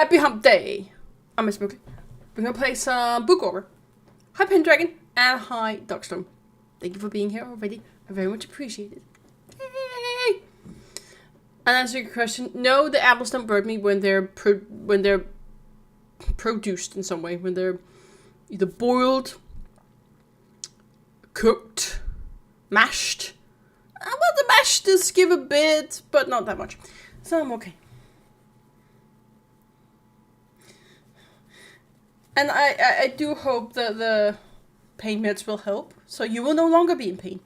Happy hump day! I'm MissMowgli. We're gonna play some Bookwalker. Hi Pendragon, and hi Darkstorm. Thank you for being here already. I very much appreciate it. Yay! And answer your question, no, the apples don't burn me when they're produced in some way. When they're either boiled, cooked, mashed. Well, the mash does give a bit, but not that much. So I'm okay. And I do hope that the pain meds will help, so you will no longer be in pain.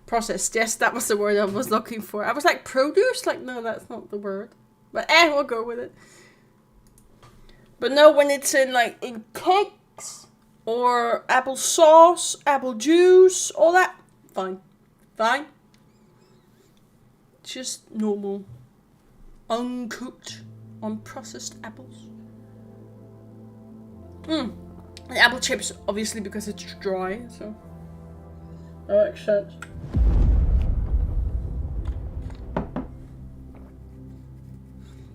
Processed, yes, that was the word I was looking for. I was like, produce? Like, no, that's not the word. But we'll go with it. But no, when it's in cakes, or apple sauce, apple juice, all that, fine. Fine. Just normal, uncooked, unprocessed apples. The apple chips, obviously, because it's dry, so that makes sense.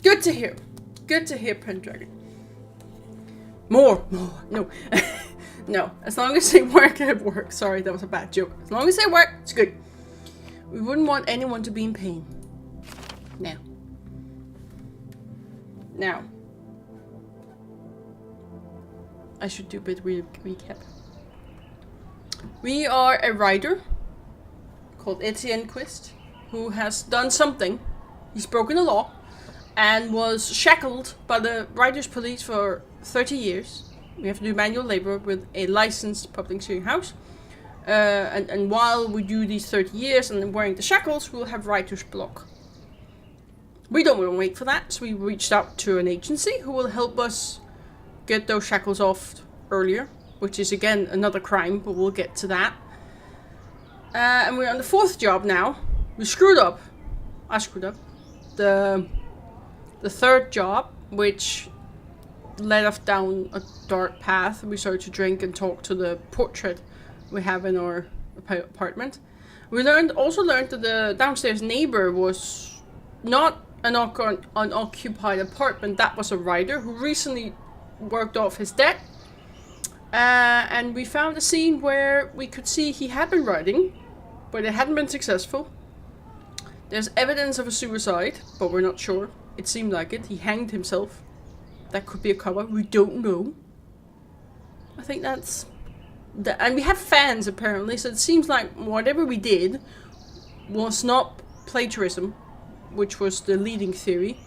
Good to hear. Good to hear, Pendragon. More. No. No. As long as they work, it works. Sorry, that was a bad joke. As long as they work, it's good. We wouldn't want anyone to be in pain. Now. I should do a bit recap. We are a writer called Etienne Quist, who has done something. He's broken the law and was shackled by the writers' police for 30 years. We have to do manual labor with a licensed publishing house. And while we do these 30 years and wearing the shackles, we'll have writer's block. We don't want to wait for that, so we reached out to an agency who will help us get those shackles off earlier, which is again another crime, but we'll get to that. And we're on the fourth job now. We screwed up. I screwed up. The third job, which led us down a dark path. We started to drink and talk to the portrait we have in our apartment. We also learned that the downstairs neighbor was not an unoccupied apartment. That was a writer who recently worked off his debt, and we found a scene where we could see he had been writing, but it hadn't been successful. There's evidence of a suicide, but we're not sure. It seemed like it. He hanged himself. That could be a cover. We don't know. I think that's... And we have fans, apparently, so it seems like whatever we did was not plagiarism, which was the leading theory.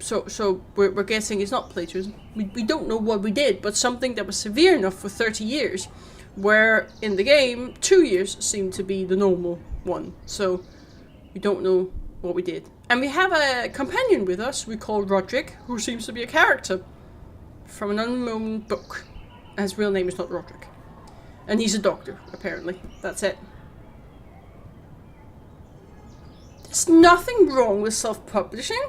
So we're guessing it's not plagiarism. We don't know what we did, but something that was severe enough for 30 years, where in the game 2 years seemed to be the normal one. So we don't know what we did. And we have a companion with us we call Roderick, who seems to be a character from an unknown book. His real name is not Roderick. And he's a doctor, apparently. That's it. There's nothing wrong with self-publishing.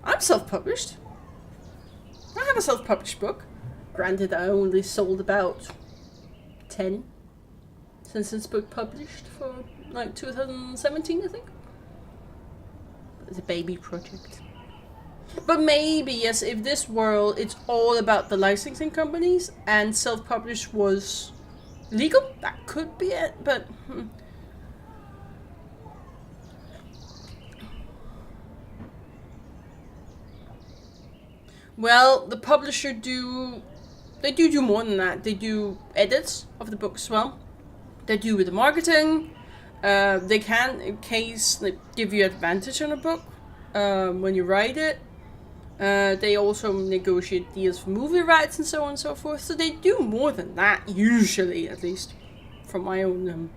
I'm self-published. I have a self-published book. Granted, I only sold about 10 since this book published for like 2017, I think. It's a baby project. But maybe, yes, if this world, it's all about the licensing companies and self-published was legal, that could be it, but... Well, the publisher do more than that. They do edits of the book as well. They do with the marketing. They can, in case, give you advantage on a book when you write it. They also negotiate deals for movie rights and so on and so forth. So they do more than that, usually, at least, from my own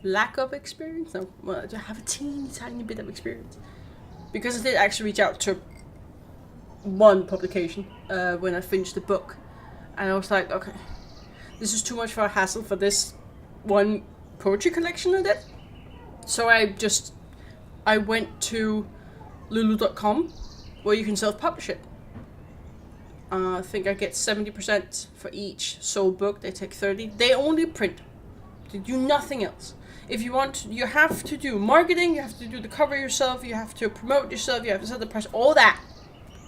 lack of experience. No, well, I have a teeny tiny bit of experience. Because I did actually reach out to one publication when I finished the book. And I was like, okay, this is too much for a hassle for this one poetry collection I did. So I went to lulu.com where you can self-publish it. I think I get 70% for each sold book. They take 30. They only print to do nothing else. If you want to, you have to do marketing, you have to do the cover yourself, you have to promote yourself, you have to set the price, all that.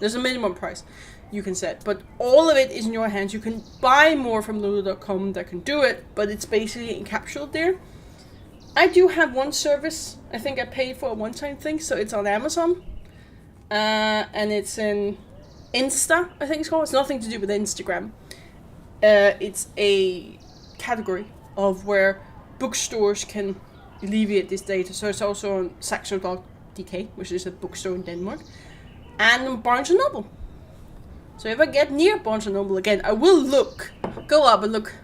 There's a minimum price you can set, but all of it is in your hands. You can buy more from Lulu.com that can do it, but it's basically encapsulated there. I do have one service, I think I paid for a one-time thing, so it's on Amazon. And it's in Insta, I think it's called. It's nothing to do with Instagram. It's a category of where bookstores can alleviate this data. So it's also on Saxo.dk, which is a bookstore in Denmark, and on Barnes & Noble. So if I get near Barnes & Noble again, I will go up and look,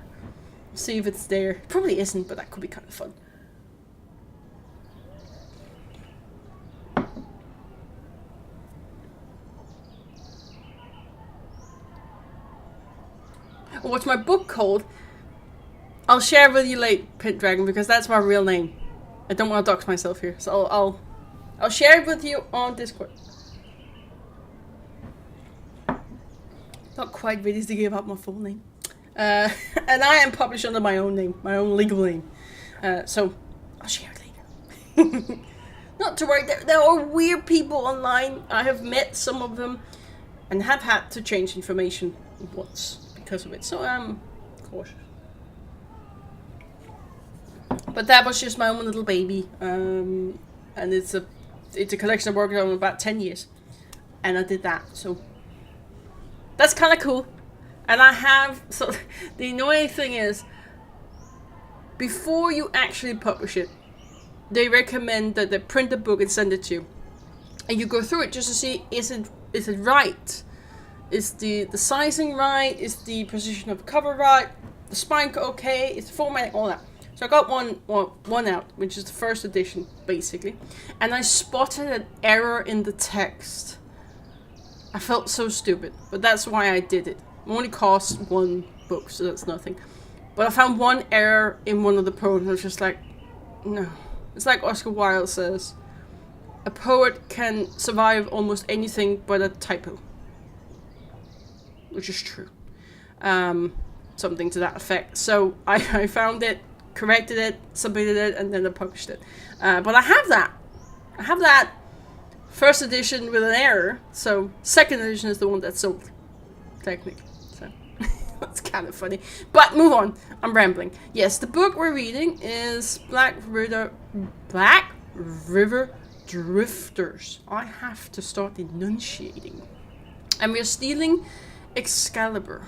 see if it's there. It probably isn't, but that could be kind of fun. What's my book called? I'll share with you later, Pit Dragon, because that's my real name. I don't want to dox myself here, so I'll share it with you on Discord. Not quite ready to give up my full name. And I am published under my own name, my own legal name. So I'll share it later. Not to worry, there are weird people online. I have met some of them and have had to change information once because of it. So I'm cautious. But that was just my own little baby. And it's a collection I've worked on about 10 years. And I did that, so that's kind of cool. And I have, so the annoying thing is, before you actually publish it, they recommend that they print the book and send it to you. And you go through it just to see, is it right? Is the sizing right? Is the position of the cover right? The spine okay? Is the formatting, all that. So I got one out, which is the first edition, basically. And I spotted an error in the text. I felt so stupid, but that's why I did it. It only cost one book, so that's nothing. But I found one error in one of the poems, and I was just like, no. It's like Oscar Wilde says, a poet can survive almost anything but a typo. Which is true. Something to that effect. So I found it, corrected it, submitted it, and then I published it. But I have that. I have that first edition with an error. So second edition is the one that's sold, technically. So that's kind of funny. But move on. I'm rambling. Yes, the book we're reading is Black River Drifters. I have to start enunciating. And we're stealing Excalibur.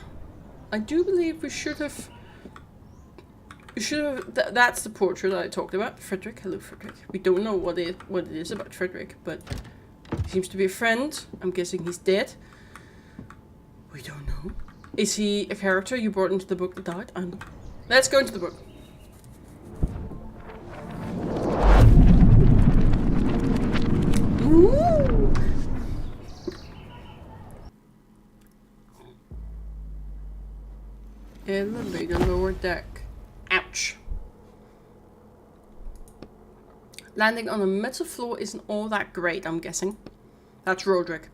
I do believe we should have. That's the portrait that I talked about. Frederick. Hello, Frederick. We don't know what it is about Frederick, but he seems to be a friend. I'm guessing he's dead. We don't know. Is he a character you brought into the book that died? I don't know. Let's go into the book. Ooh. Elevator lower deck. Ouch. Landing on a metal floor isn't all that great, I'm guessing. That's Roderick.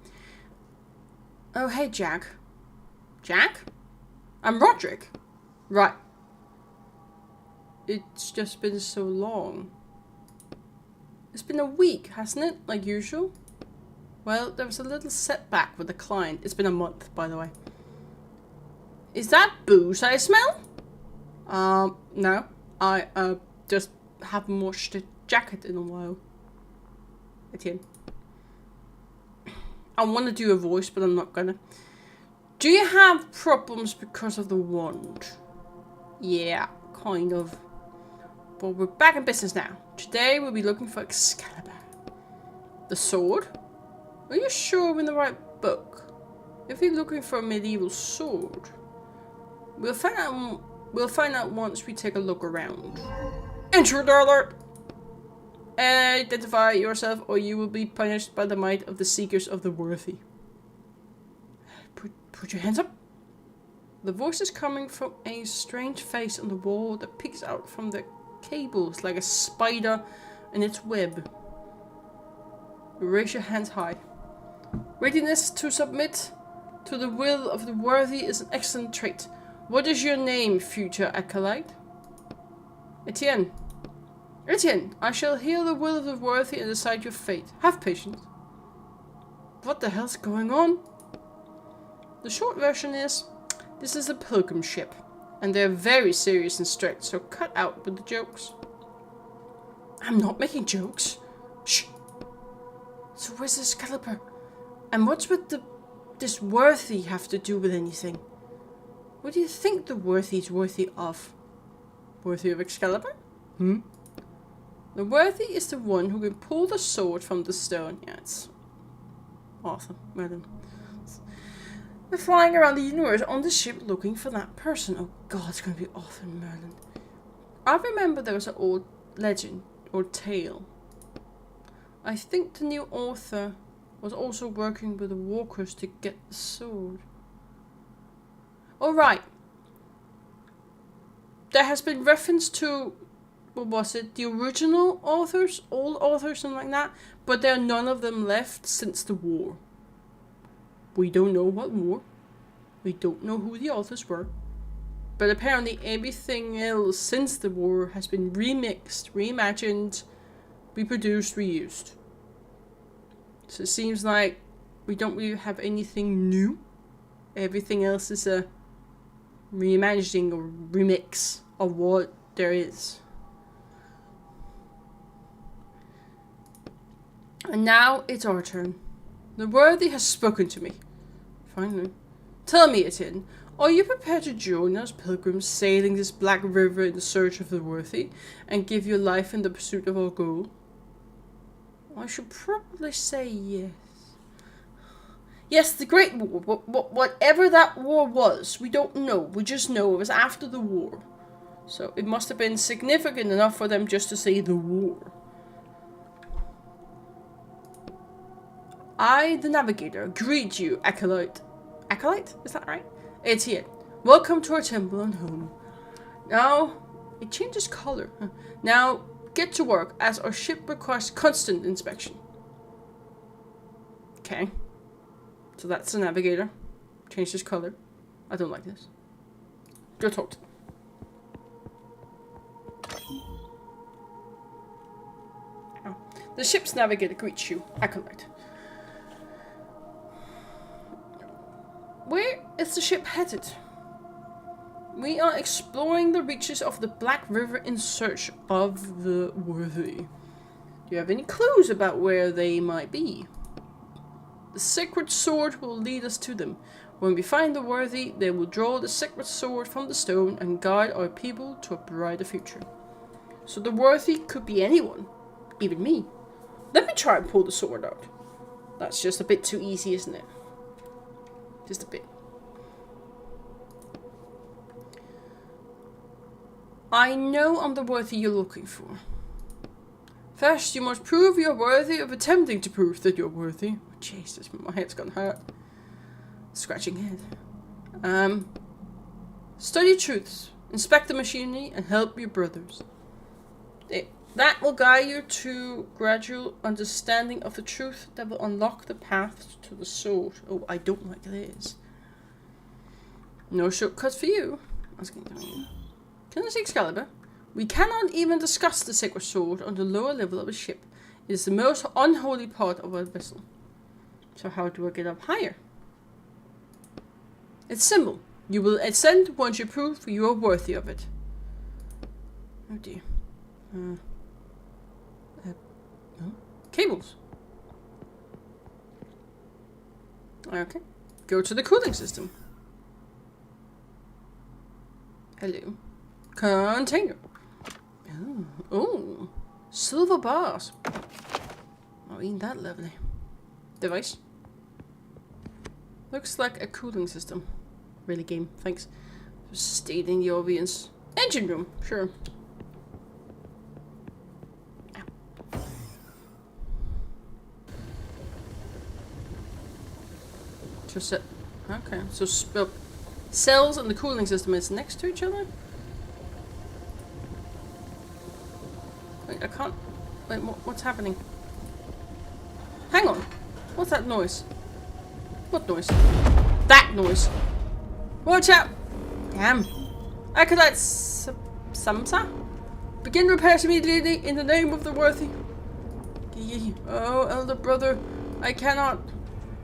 Oh, hey, Jack. Jack? I'm Roderick. Right. It's just been so long. It's been a week, hasn't it? Like usual? Well, there was a little setback with the client. It's been a month, by the way. Is that booze I smell? No. I, just haven't washed the jacket in a while. Etienne. I want to do a voice, but I'm not gonna. Do you have problems because of the wand? Yeah, kind of. But we're back in business now. Today we'll be looking for Excalibur. The sword? Are you sure we're in the right book? If you're looking for a medieval sword, we'll find out once we take a look around. Intruder alert! Identify yourself or you will be punished by the might of the Seekers of the Worthy. Put your hands up. The voice is coming from a strange face on the wall that peeks out from the cables like a spider in its web. Raise your hands high. Readiness to submit to the will of the worthy is an excellent trait. What is your name, future acolyte? Etienne. Etienne, I shall hear the will of the worthy and decide your fate. Have patience. What the hell's going on? The short version is, this is a pilgrim ship, and they're very serious and strict, so cut out with the jokes. I'm not making jokes. Shh. So where's this Excalibur? And what's with this worthy have to do with anything? What do you think the worthy's worthy of? Worthy of Excalibur? The worthy is the one who can pull the sword from the stone. Yeah, it's awesome. Merlin. We're flying around the universe on the ship looking for that person. Oh god, it's gonna be awesome, Merlin. I remember there was an old legend or tale. I think the new author was also working with the walkers to get the sword. Alright. There has been reference to, what was it, the original authors, old authors, something like that, but there are none of them left since the war. We don't know what war. We don't know who the authors were. But apparently everything else since the war has been remixed, reimagined, reproduced, reused. So it seems like we don't really have anything new. Everything else is a reimagining or remix of what there is. And now it's our turn. The worthy has spoken to me. Finally. Tell me, Etienne, are you prepared to join us pilgrims sailing this black river in the search of the worthy and give your life in the pursuit of our goal? I should probably say yes. Yes, the Great War. Whatever that war was, we don't know. We just know it was after the war. So it must have been significant enough for them just to say the war. I, the navigator, greet you, acolyte. Acolyte? Is that right? Etienne, welcome to our temple and home. Now, it changes color. Now, get to work, as our ship requires constant inspection. Okay. So that's the navigator. Changed his color. I don't like this. Go talk to them. Oh. The ship's navigator greets you, acolyte. Where is the ship headed? We are exploring the reaches of the Black River in search of the worthy. Do you have any clues about where they might be? The sacred sword will lead us to them. When we find the worthy, they will draw the sacred sword from the stone and guide our people to a brighter future. So the worthy could be anyone, even me. Let me try and pull the sword out. That's just a bit too easy, isn't it? Just a bit. I know I'm the worthy you're looking for. First, you must prove you're worthy of attempting to prove that you're worthy. Oh, Jesus, my head's gonna hurt. Scratching head. Study truths, inspect the machinery, and help your brothers. That will guide you to gradual understanding of the truth that will unlock the path to the sword. Oh, I don't like this. No shortcuts for you. Can I see Excalibur? We cannot even discuss the sacred sword on the lower level of a ship. It is the most unholy part of our vessel. So how do I get up higher? It's simple. You will ascend once you prove you are worthy of it. Oh dear. Cables. Okay. Go to the cooling system. Hello. Container. Oh. Silver bars. Oh, ain't that lovely. Device. Looks like a cooling system. Really game. Thanks. Stating the obvious. Engine room. Sure. Just it. Okay, so cells and the cooling system is next to each other? Wait, I can't... Wait, what's happening? Hang on. What's that noise? What noise? That noise. Watch out! Damn. Acolyte Samsa? Begin repairs immediately in the name of the worthy. Oh, elder brother, I cannot.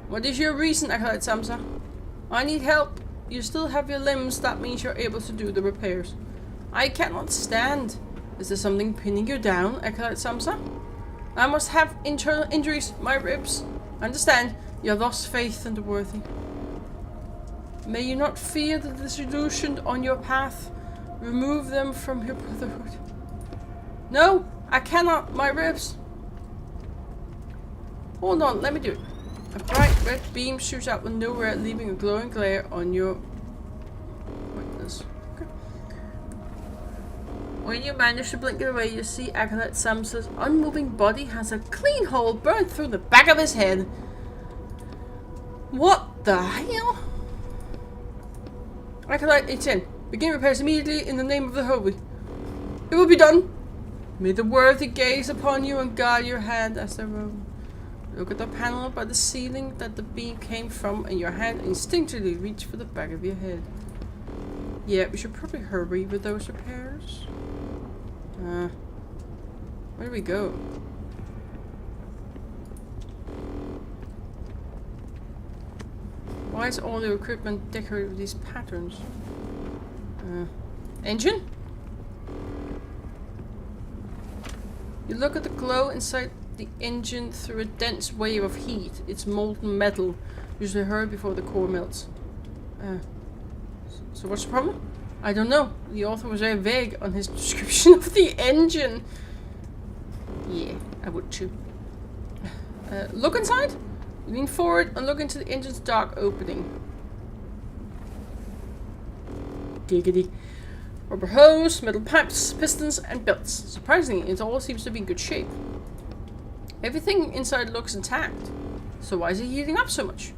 What is your reason, Acolyte Samsa? I need help. You still have your limbs, that means you're able to do the repairs. I cannot stand. Is there something pinning you down, Acolyte Samsa? I must have internal injuries, my ribs. Understand, you have lost faith in the worthy. May you not fear the disillusioned on your path. Remove them from your brotherhood. No, I cannot, my ribs. Hold on, let me do it. A bright red beam shoots out with nowhere, leaving a glowing glare on your witness. Okay. When you manage to blink it away, you see Acolyte Samsa's unmoving body has a clean hole burned through the back of his head. What the hell? Acolyte 810, begin repairs immediately in the name of the Holy. It will be done. May the worthy gaze upon you and guide your hand as they roll. Look at the panel by the ceiling that the beam came from, and your hand instinctively reach for the back of your head. Yeah, we should probably hurry with those repairs. Where do we go? Why is all the equipment decorated with these patterns? Engine? You look at the glow inside the engine through a dense wave of heat. It's molten metal, usually heard before the core melts. So what's the problem? I don't know. The author was very vague on his description of the engine. Yeah, I would too. Look inside. Lean forward and look into the engine's dark opening. Giggity. Rubber hose, metal pipes, pistons, and belts. Surprisingly, it all seems to be in good shape. Everything inside looks intact. So why is it heating up so much?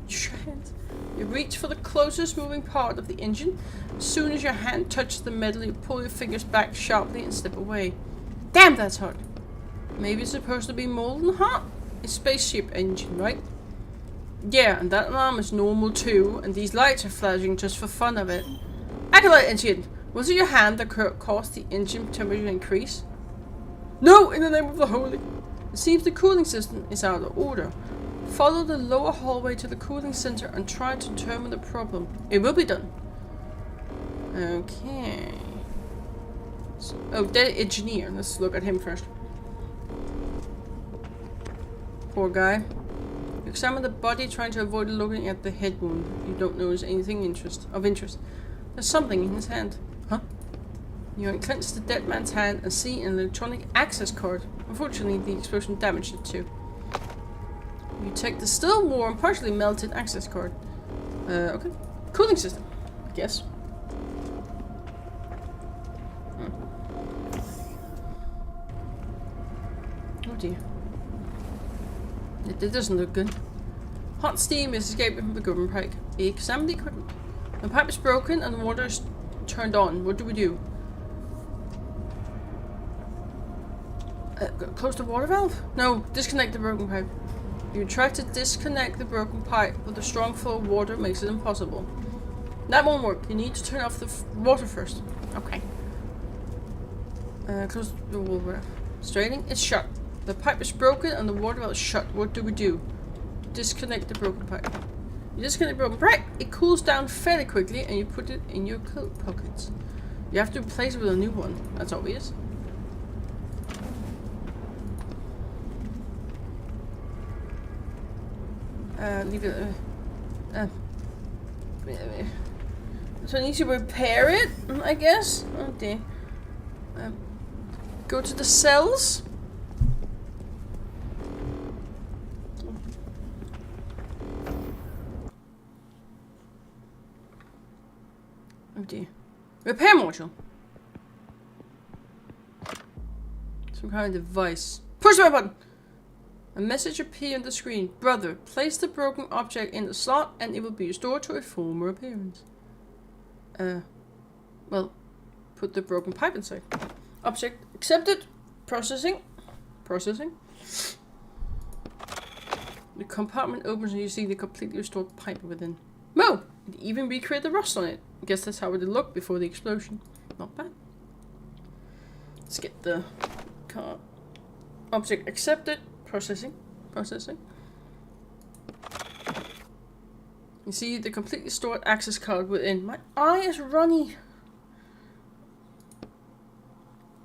You reach for the closest moving part of the engine. As soon as your hand touches the metal, you pull your fingers back sharply and step away. Damn, that's hot. Maybe it's supposed to be molten hot? It's a spaceship engine, right? Yeah, and that alarm is normal too, and these lights are flashing just for fun of it. Acolyte engine! Was it your hand that caused the engine temperature to increase? No, in the name of the Holy! It seems the cooling system is out of order. Follow the lower hallway to the cooling center and try to determine the problem. It will be done. Okay. Oh, dead engineer. Let's look at him first. Poor guy. You examine the body, trying to avoid looking at the head wound. You don't notice anything of interest. There's something in his hand. Huh? You unclench the dead man's hand and see an electronic access card. Unfortunately, the explosion damaged it too. You take the still warm, partially melted access card. Okay. Cooling system, I guess. Oh dear. It doesn't look good. Hot steam is escaping from the government pipe. Examine the equipment. The pipe is broken and the water is turned on. What do we do? Close the water valve? No, disconnect the broken pipe. You try to disconnect the broken pipe, but the strong flow of water makes it impossible. That won't work. You need to turn off the water first. Okay. Close the water valve. Straining. It's shut. The pipe is broken and the water valve is shut. What do we do? Disconnect the broken pipe. You disconnect the broken pipe. It cools down fairly quickly and you put it in your coat pockets. You have to replace it with a new one. That's obvious. Leave it. So I need to repair it, I guess. Oh dear. Go to the cells. Oh dear. Repair module. Some kind of device. Push the button. A message appears on the screen. Brother, place the broken object in the slot and it will be restored to a former appearance. Well, put the broken pipe inside. Object accepted. Processing. Processing. The compartment opens and you see the completely restored pipe within. Mo! It even recreated the rust on it. I guess that's how it looked before the explosion. Not bad. Let's get the card. Object accepted. Processing. You see the completely stored access card within. My eye is runny.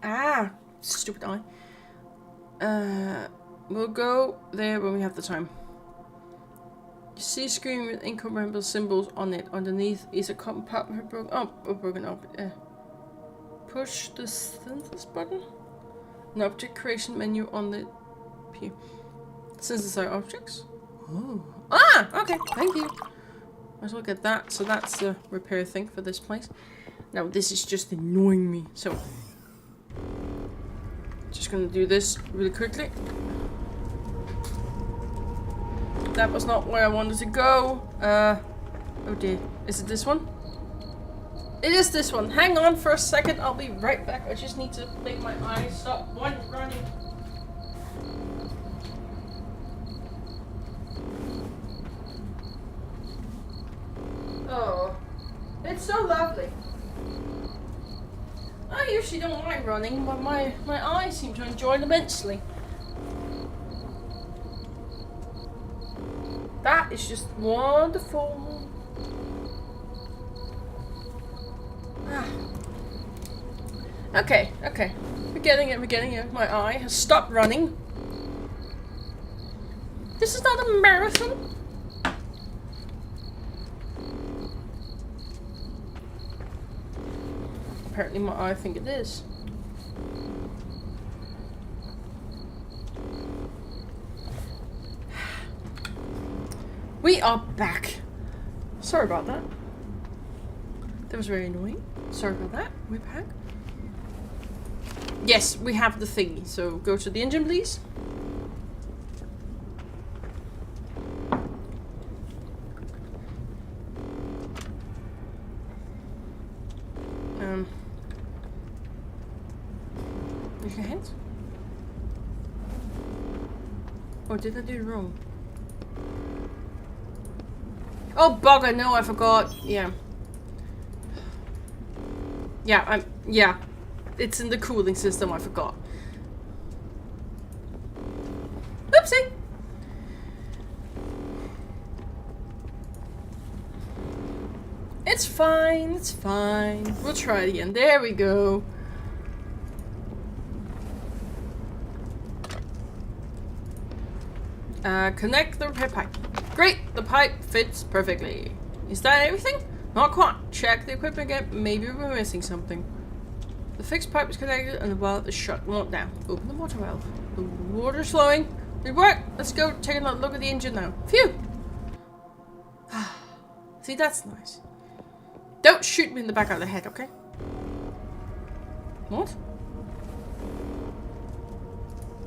Ah, stupid eye. We'll go there when we have the time. You see a screen with incomparable symbols on it. Underneath is a compartment broken up. Push the synthesis button. An object creation menu on the P. Synthesize objects. Oh. Ah, okay, thank you. Might as well get that. So that's the repair thing for this place. Now this is just annoying me. So just gonna do this really quickly. That was not where I wanted to go. Oh dear. Is it this one? It is this one. Hang on for a second. I'll be right back. I just need to make my eyes stop running. Oh, it's so lovely. I usually don't like running, but my eyes seem to enjoy it immensely. That is just wonderful. Okay. We're getting it. My eye has stopped running. This is not a marathon. Apparently my eye think it is. We are back. Sorry about that. That was very annoying. Sorry about that. We're back. Yes, we have the thingy. So go to the engine, please. Use your hands. Oh, did I do it wrong? Oh, bugger, no, I forgot. Yeah. Yeah, it's in the cooling system, I forgot. Oopsie! It's fine. We'll try it again. There we go. Connect the repair pipe. Great, the pipe fits perfectly. Is that everything? Not quite. Check the equipment again. Maybe we're missing something. The fixed pipe is connected and the valve is shut. Not now. Open the water valve. The water's flowing. It worked. Let's go take a look at the engine now. Phew! See, that's nice. Don't shoot me in the back of the head, okay? What?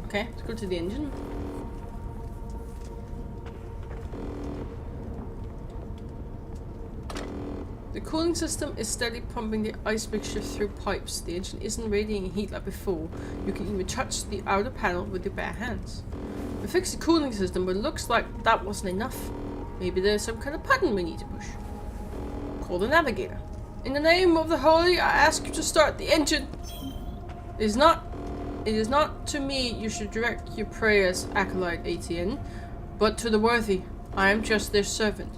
Okay, let's go to the engine. The cooling system is steadily pumping the ice mixture through pipes. The engine isn't radiating heat like before. You can even touch the outer panel with your bare hands. We fixed the cooling system, but it looks like that wasn't enough. Maybe there's some kind of button we need to push. Call the navigator. In the name of the holy, I ask you to start the engine. It is not to me you should direct your prayers, acolyte ATN, but to the worthy. I am just their servant.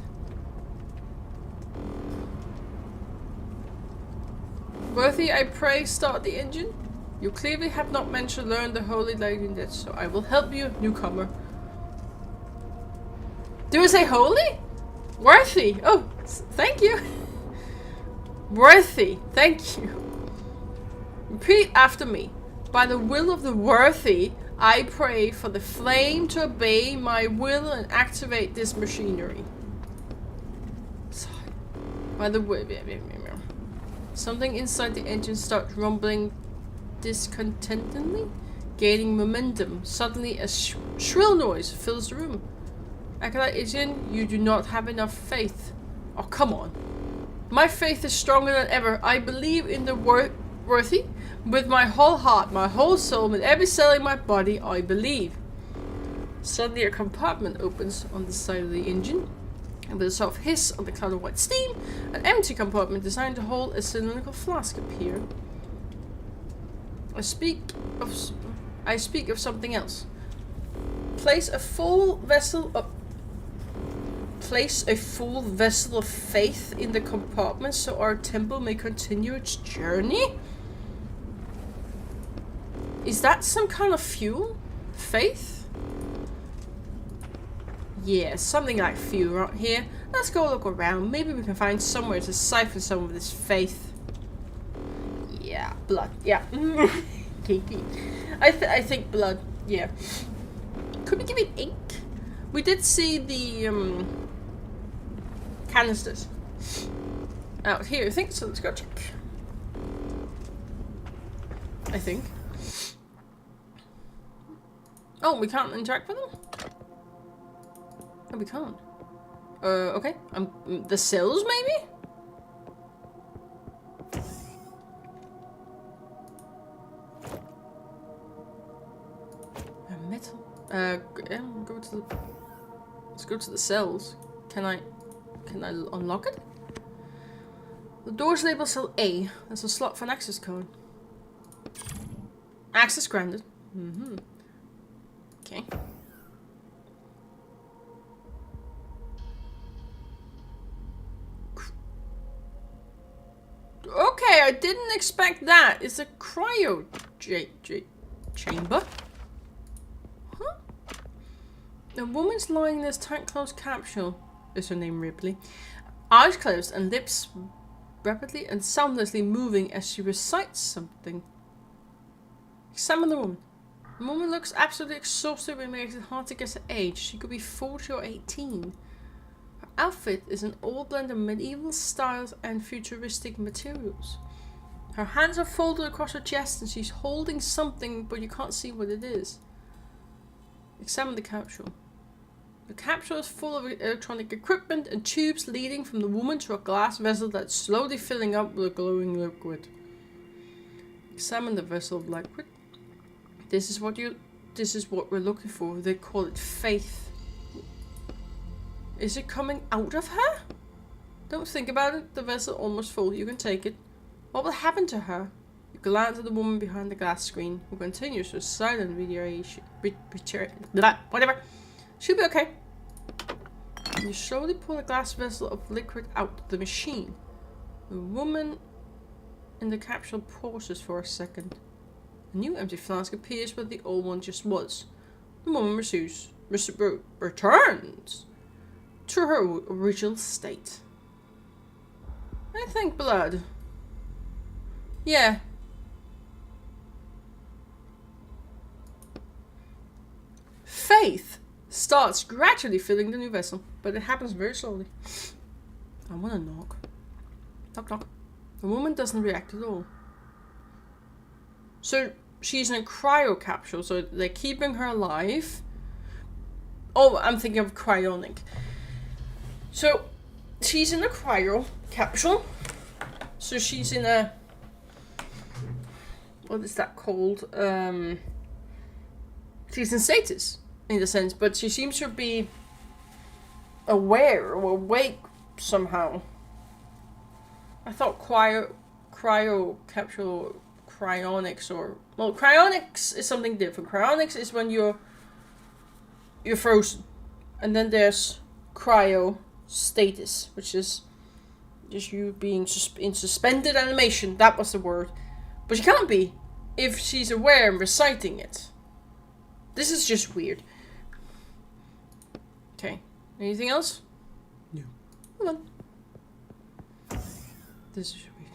Worthy, I pray, start the engine. You clearly have not meant to learn the holy lighting yet, so I will help you, newcomer. Do I say holy? Worthy. Oh, thank you. Worthy. Thank you. Repeat after me. By the will of the worthy, I pray for the flame to obey my will and activate this machinery. By the way, something inside the engine starts rumbling discontentedly, gaining momentum. Suddenly, a shrill noise fills the room. Acolyte Etienne, you do not have enough faith. Oh, come on. My faith is stronger than ever. I believe in the worthy. With my whole heart, my whole soul, with every cell in my body, I believe. Suddenly, a compartment opens on the side of the engine. And with a soft hiss on the cloud of white steam, an empty compartment designed to hold a cylindrical flask appeared. I speak of something else. Place a full vessel of faith in the compartment so our temple may continue its journey? Is that some kind of fuel? Faith? Yeah, something like fuel right here. Let's go look around. Maybe we can find somewhere to siphon some of this faith. Yeah, blood. Yeah. KP. I think blood. Yeah. Could we give it ink? We did see the canisters out here, I think, so let's go check. I think. Oh, we can't interact with them? No, we can't. Okay. The cells, maybe? Metal. Let's go to the cells. Can I unlock it? The door's labeled cell A. There's a slot for an access code. Access granted. Okay. Okay, I didn't expect that. It's a cryo chamber. Huh? A woman's lying in this tight-closed capsule. Is her name Ripley? Eyes closed and lips rapidly and soundlessly moving as she recites something. Examine the woman. The woman looks absolutely exhausted, which makes it hard to guess her age. She could be 40 or 18. Her outfit is an old blend of medieval styles and futuristic materials. Her hands are folded across her chest and she's holding something, but you can't see what it is. Examine the capsule. The capsule is full of electronic equipment and tubes leading from the woman to a glass vessel that's slowly filling up with a glowing liquid. Examine the vessel of liquid. This is what we're looking for. They call it faith. Is it coming out of her? Don't think about it. The vessel almost full. You can take it. What will happen to her? You glance at the woman behind the glass screen, who continues her silent whatever. She'll be okay. You slowly pull a glass vessel of liquid out of the machine. The woman in the capsule pauses for a second. A new empty flask appears where the old one just was. The woman returns to her original state. I think blood. Yeah. Faith starts gradually filling the new vessel, but it happens very slowly. I want to knock. Knock, knock. The woman doesn't react at all. So she's in a cryo capsule, so they're keeping her alive. Oh, I'm thinking of cryonic. So she's in a cryo capsule. So she's in a... What is that called? She's in status, in a sense, but she seems to be aware or awake somehow. I thought cryo capsule, cryonics, or... Well, cryonics is something different. Cryonics is when you're frozen. And then there's cryo status, which is just you being in suspended animation. That was the word. But she can't be if she's aware and reciting it. This is just weird. Okay. Anything else? No. Hold on. This is weird.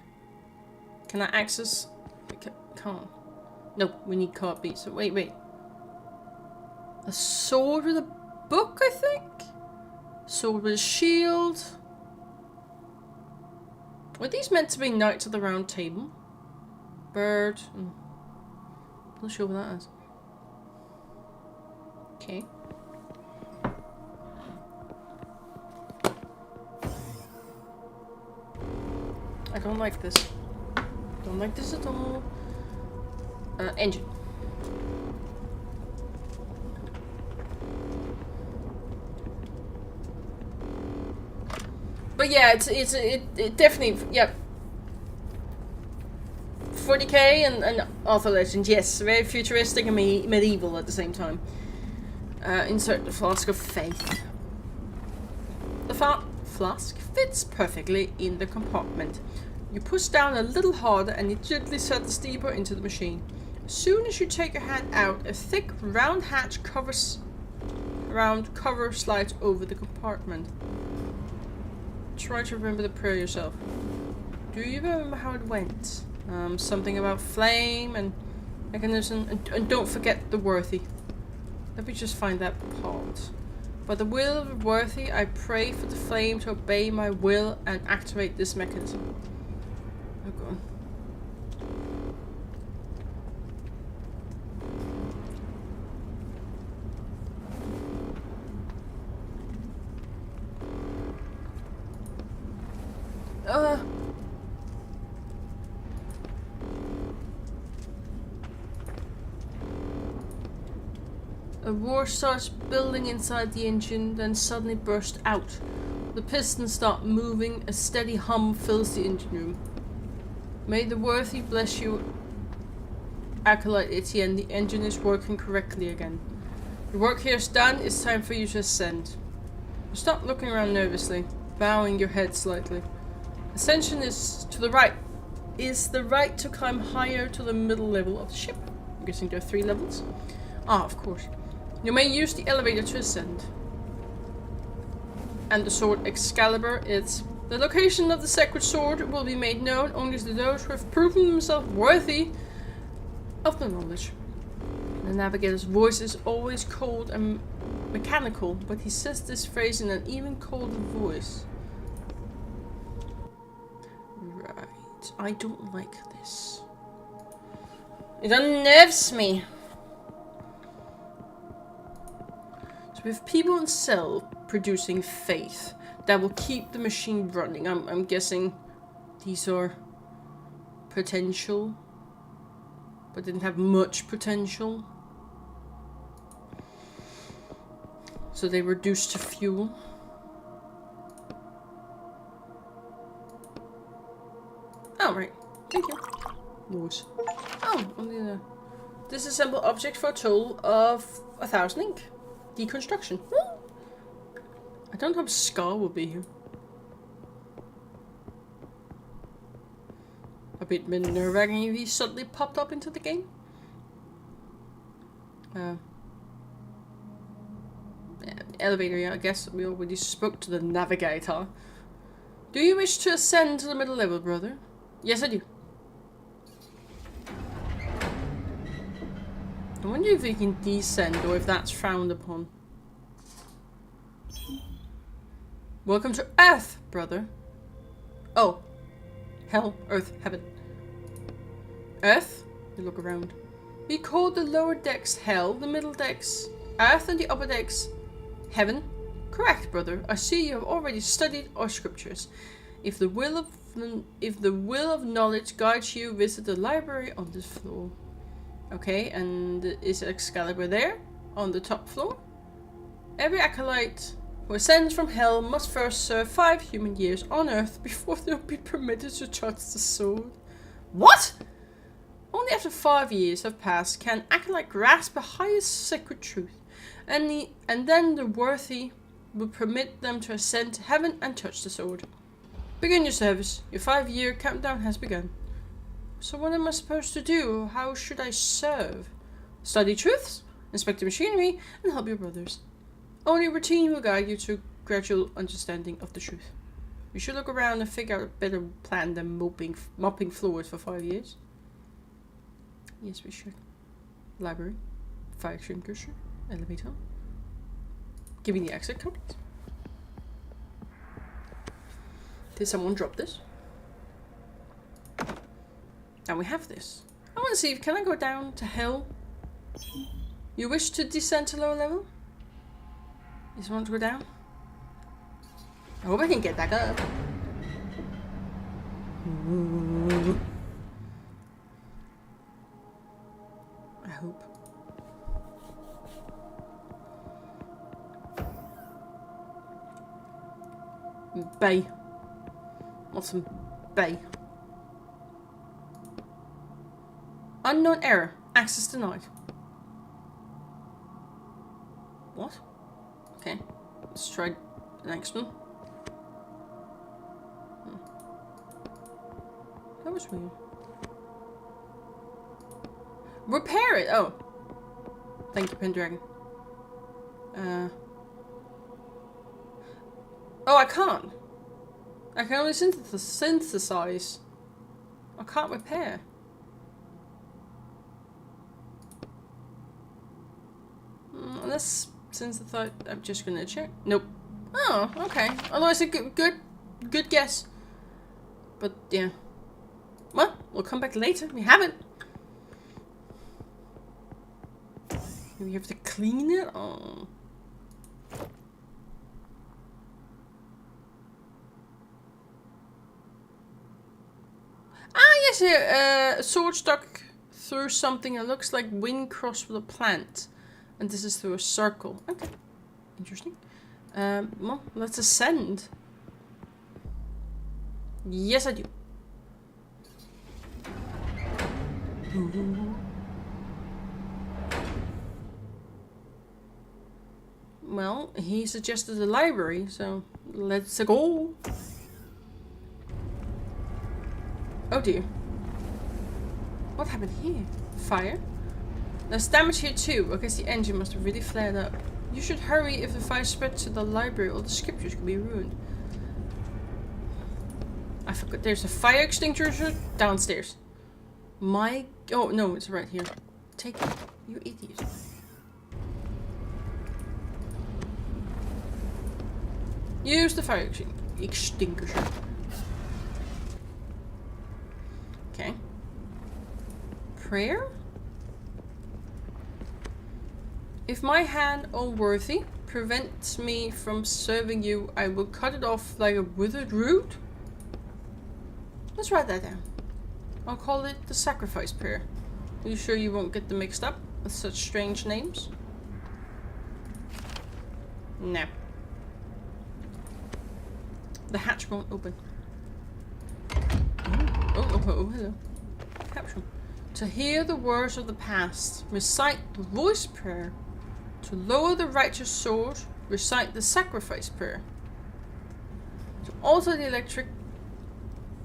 Can I access? Can't. Nope, we need card beats. So wait. A sword with a book, I think? Sword with a shield. Were these meant to be Knights of the Round Table? Bird. Not sure what that is. Okay. I don't like this. Don't like this at all. Engine. But yeah, it definitely, yeah. 40k and Arthur Legend, yes, very futuristic and medieval at the same time. Insert the flask of faith. The flask fits perfectly in the compartment. You push down a little harder and it gently settles deeper into the machine. As soon as you take your hand out, a thick round cover slides over the compartment. Try to remember the prayer yourself. Do you remember how it went? Something about flame and mechanism, and don't forget the worthy. Let me just find that part. By the will of the worthy, I pray for the flame to obey my will and activate this mechanism. Oh god. A roar starts building inside the engine, then suddenly bursts out. The pistons start moving, a steady hum fills the engine room. May the worthy bless you, Acolyte Etienne. The engine is working correctly again. The work here is done, it's time for you to ascend. You stop looking around nervously, bowing your head slightly. Ascension is to the right. Is the right to climb higher to the middle level of the ship? I'm guessing there are 3 levels. Ah, of course. You may use the elevator to ascend. And the sword Excalibur is... The location of the sacred sword will be made known only to those who have proven themselves worthy of the knowledge. The navigator's voice is always cold and mechanical, but he says this phrase in an even colder voice. Right, I don't like this. It unnerves me. With people in cell producing faith that will keep the machine running, I'm guessing these are potential, but didn't have much potential. So they reduced to fuel. Oh, right. Thank you. Nice. Oh, only the disassemble object for a total of 1,000 ink. Deconstruction. I don't know if Scar will be here. A bit nerve-wracking if he suddenly popped up into the game. Yeah, elevator, yeah, I guess we already spoke to the navigator. Do you wish to ascend to the middle level, brother? Yes, I do. I wonder if we can descend or if that's frowned upon. Welcome to Earth, brother. Oh. Hell, Earth, Heaven. Earth? You look around. We call the lower decks Hell, the middle decks Earth, and the upper decks Heaven. Correct, brother. I see you have already studied our scriptures. If the will of knowledge guides you, visit the library on this floor. Okay, and is Excalibur there? On the top floor? Every acolyte who ascends from hell must first serve 5 human years on Earth before they'll be permitted to touch the sword. What? Only after 5 years have passed can acolyte grasp the highest sacred truth, and then the worthy will permit them to ascend to heaven and touch the sword. Begin your service. Your 5-year countdown has begun. So what am I supposed to do? How should I serve? Study truths, inspect the machinery, and help your brothers. Only routine will guide you to gradual understanding of the truth. You should look around and figure out a better plan than mopping floors for 5 years. Yes, we should. Library, fire extinguisher, elevator. Give me the exit code. Did someone drop this? And we have this. I want to see, can I go down to hell? You wish to descend to lower level? You just want to go down? I hope I can get back up. I hope. Bay. Want some bay. Unknown error. Access denied. What? Okay. Let's try the next one. That was weird. Repair it! Oh. Thank you, Pendragon. Oh, I can't. I can only synthesize. I can't repair. Unless synthesize. I'm just gonna check. Nope. Oh, okay. Although it's a good guess. But yeah. Well, we'll come back later. We haven't. We have to clean it. Oh. Ah, yes, here. A sword stuck through something that looks like wing crossed with a plant. And this is through a circle. Okay. Interesting. Well, let's ascend. Yes, I do. Well, he suggested the library, so let's go. Oh dear. What happened here? Fire? There's damage here too. I guess the engine must have really flared up. You should hurry if the fire spreads to the library or the scriptures could be ruined. I forgot there's a fire extinguisher downstairs. Oh no, it's right here. Take it, you idiot. Use the fire extinguisher. Okay. Prayer? If my hand, unworthy, prevents me from serving you, I will cut it off like a withered root. Let's write that down. I'll call it the sacrifice prayer. Are you sure you won't get them mixed up with such strange names? No. The hatch won't open. Oh, hello. Caption. To hear the words of the past, recite the voice prayer. To lower the righteous sword, recite the sacrifice prayer. To alter the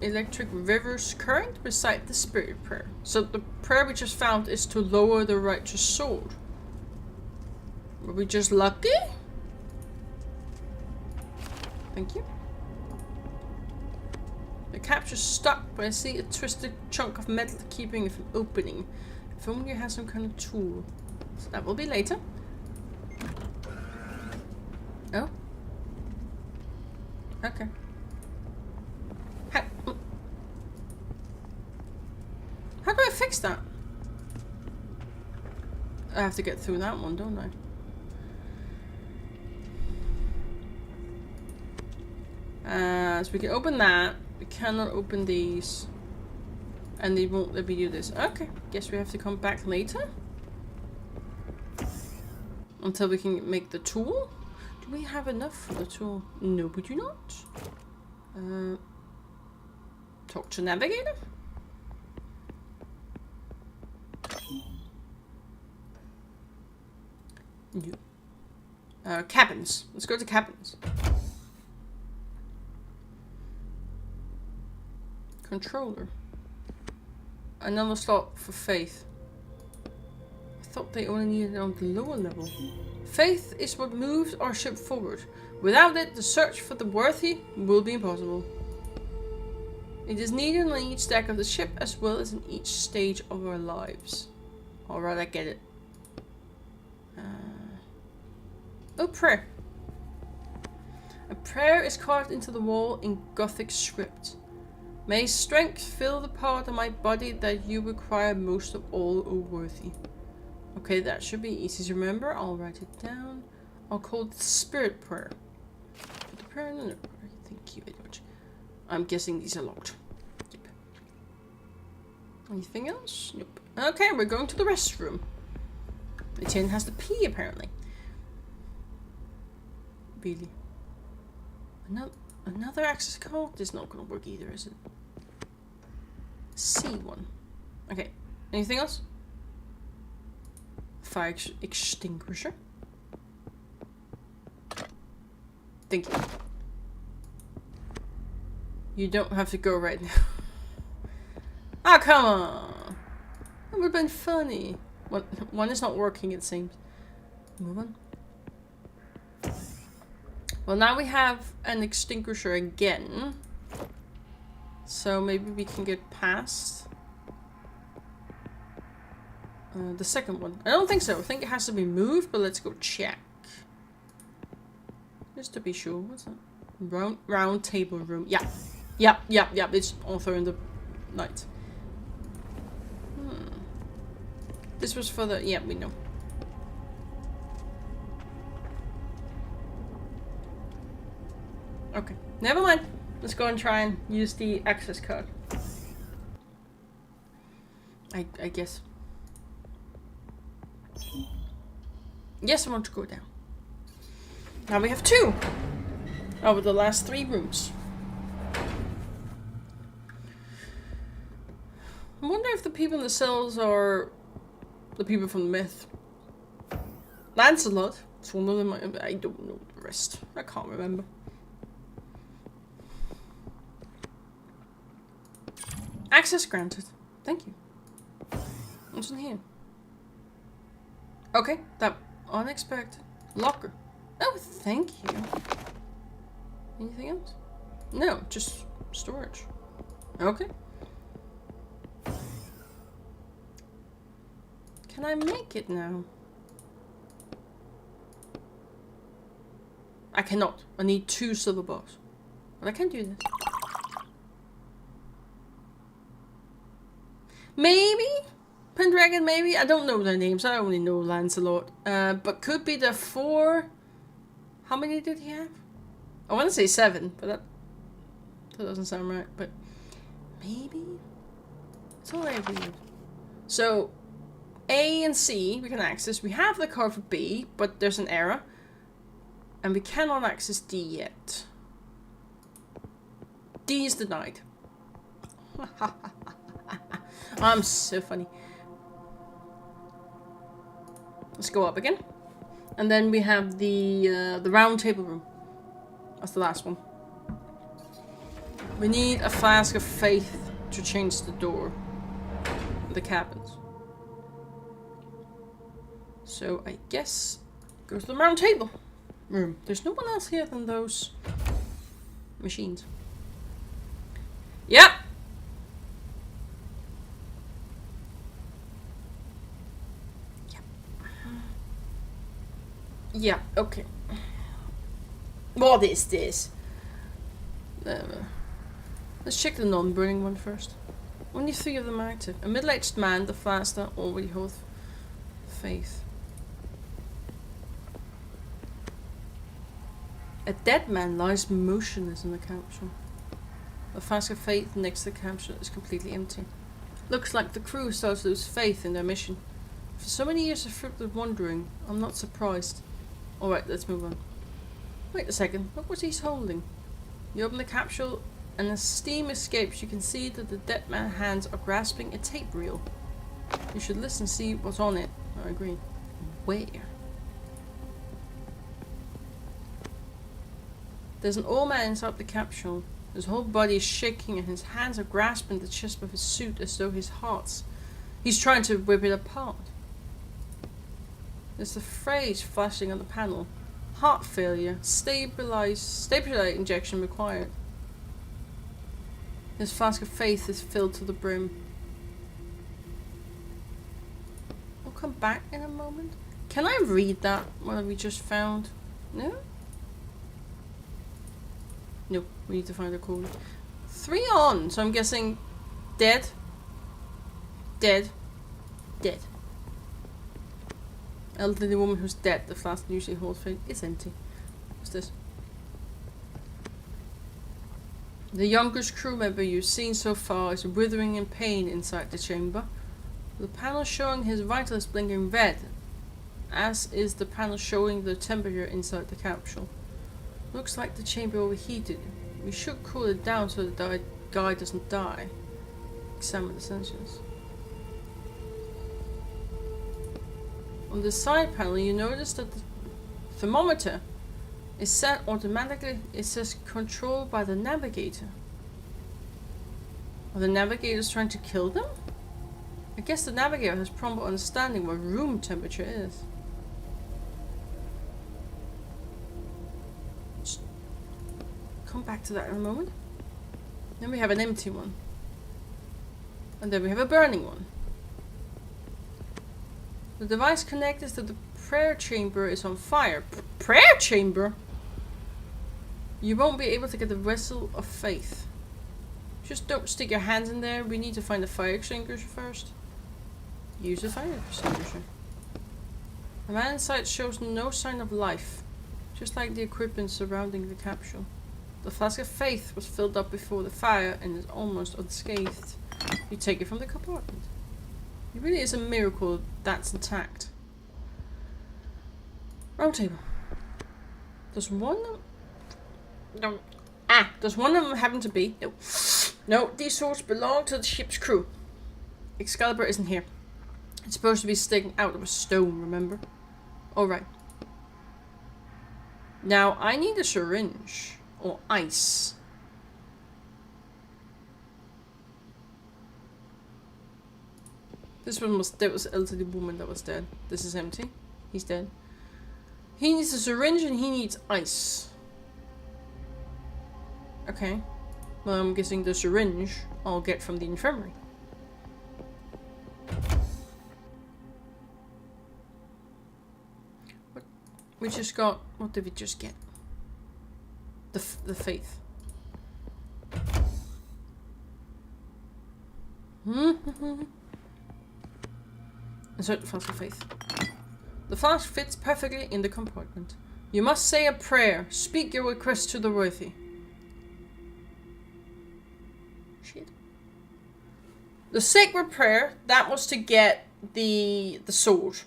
electric river's current, recite the spirit prayer. So the prayer we just found is to lower the righteous sword. Were we just lucky? Thank you. The capture's stuck, but I see a twisted chunk of metal keeping it from opening. If only you had some kind of tool. So that will be later. Oh. Okay. How do I fix that? I have to get through that one, don't I? So we can open that. We cannot open these. And they won't let me do this. Okay. Guess we have to come back later. Until we can make the tool. Do we have enough for the tool? No, we do not. Talk to navigator. No. Cabins. Let's go to cabins. Controller. Another slot for faith. I thought they only needed it on the lower level. Faith is what moves our ship forward. Without it, the search for the worthy will be impossible. It is needed on each deck of the ship as well as in each stage of our lives. Alright, I get it. Oh, prayer. A prayer is carved into the wall in Gothic script. May strength fill the part of my body that you require most of all, O worthy. Okay, that should be easy to remember. I'll write it down. I'll call it the spirit prayer. Put the prayer in the prayer. Thank you very much. I'm guessing these are locked. Yep. Anything else? Nope. Okay, we're going to the restroom. The tin has to pee, apparently. Really? Another access code? This is not going to work either, is it? C1. Okay. Anything else? Fire extinguisher. Thank you. You don't have to go right now. Ah, come on. That would have been funny. One is not working, it seems. Move on. Well, now we have an extinguisher again. So maybe we can get past the second one. I don't think so. I think it has to be moved, but let's go check. Just to be sure. What's that? Round table room. Yeah. Yep. It's also in the night. This was for the... Yeah, we know. Okay. Never mind. Let's go and try and use the access card. I guess. Yes, I want to go down. Now we have 2 over the last 3 rooms. I wonder if the people in the cells are the people from the myth. Lancelot. It's one of them. I don't know the rest. I can't remember. Access granted. Thank you. What's in here? Okay, that unexpected locker. Oh, thank you. Anything else? No, just storage. Okay. Can I make it now? I cannot. I need 2 silver bars. But I can do this. Maybe? Pendragon, maybe? I don't know their names. I only know Lancelot. But could be the 4... How many did he have? I want to say 7, but that doesn't sound right. But maybe? It's all very weird. So, A and C we can access. We have the card for B, but there's an error. And we cannot access D yet. D is denied. I'm so funny. Let's go up again. And then we have the round table room. That's the last one. We need a flask of faith to change the door. The cabins. So I guess goes to the round table room. There's no one else here than those machines. Yep. Yeah, okay. What is this? Let's check the non-burning one first. Only 3 of them are active. A middle-aged man, the faster, already holds faith. A dead man lies motionless in the capsule. The flask of faith next to the capsule is completely empty. Looks like the crew starts to lose faith in their mission. For so many years of fruitless wandering, I'm not surprised. Alright, let's move on. Wait a second, look what he's holding. You open the capsule and as steam escapes, you can see that the dead man's hands are grasping a tape reel. You should listen and see what's on it. I agree. Where? There's an old man inside the capsule. His whole body is shaking and his hands are grasping the chest of his suit as though he's trying to rip it apart. There's a phrase flashing on the panel. Heart failure. Stabilizer injection required. His flask of faith is filled to the brim. We'll come back in a moment. Can I read that? What we just found? No? No, we need to find a code. 3 on, so I'm guessing dead, dead, dead. Elderly woman who's dead. The flask usually holds faith. It's empty. What's this? The youngest crew member you've seen so far is withering in pain inside the chamber. The panel showing his vitals blinking red, as is the panel showing the temperature inside the capsule. Looks like the chamber overheated. We should cool it down so the guy doesn't die. Examine the sensors. On the side panel, you notice that the thermometer is set automatically. It says controlled by the navigator. Are the navigators trying to kill them? I guess the navigator has proper understanding what room temperature is. Just come back to that in a moment. Then we have an empty one. And then we have a burning one. The device connected to the prayer chamber is on fire. Prayer chamber? You won't be able to get the vessel of faith. Just don't stick your hands in there. We need to find the fire extinguisher first. Use the fire extinguisher. The man inside shows no sign of life, just like the equipment surrounding the capsule. The flask of faith was filled up before the fire and is almost unscathed. You take it from the compartment. It really is a miracle that's intact. Round table. Does one of them... No. Does one of them happen to be? No. No, these swords belong to the ship's crew. Excalibur isn't here. It's supposed to be sticking out of a stone, remember? Alright. Now, I need a syringe. Or ice. This one was... That was elderly woman that was dead. This is empty. He's dead. He needs a syringe and he needs ice. Okay. Well, I'm guessing the syringe I'll get from the infirmary. What? We just got... What did we just get? The faith. Insert the flask of faith. The flask fits perfectly in the compartment. You must say a prayer. Speak your request to the worthy. Shit. The sacred prayer, that was to get the sword.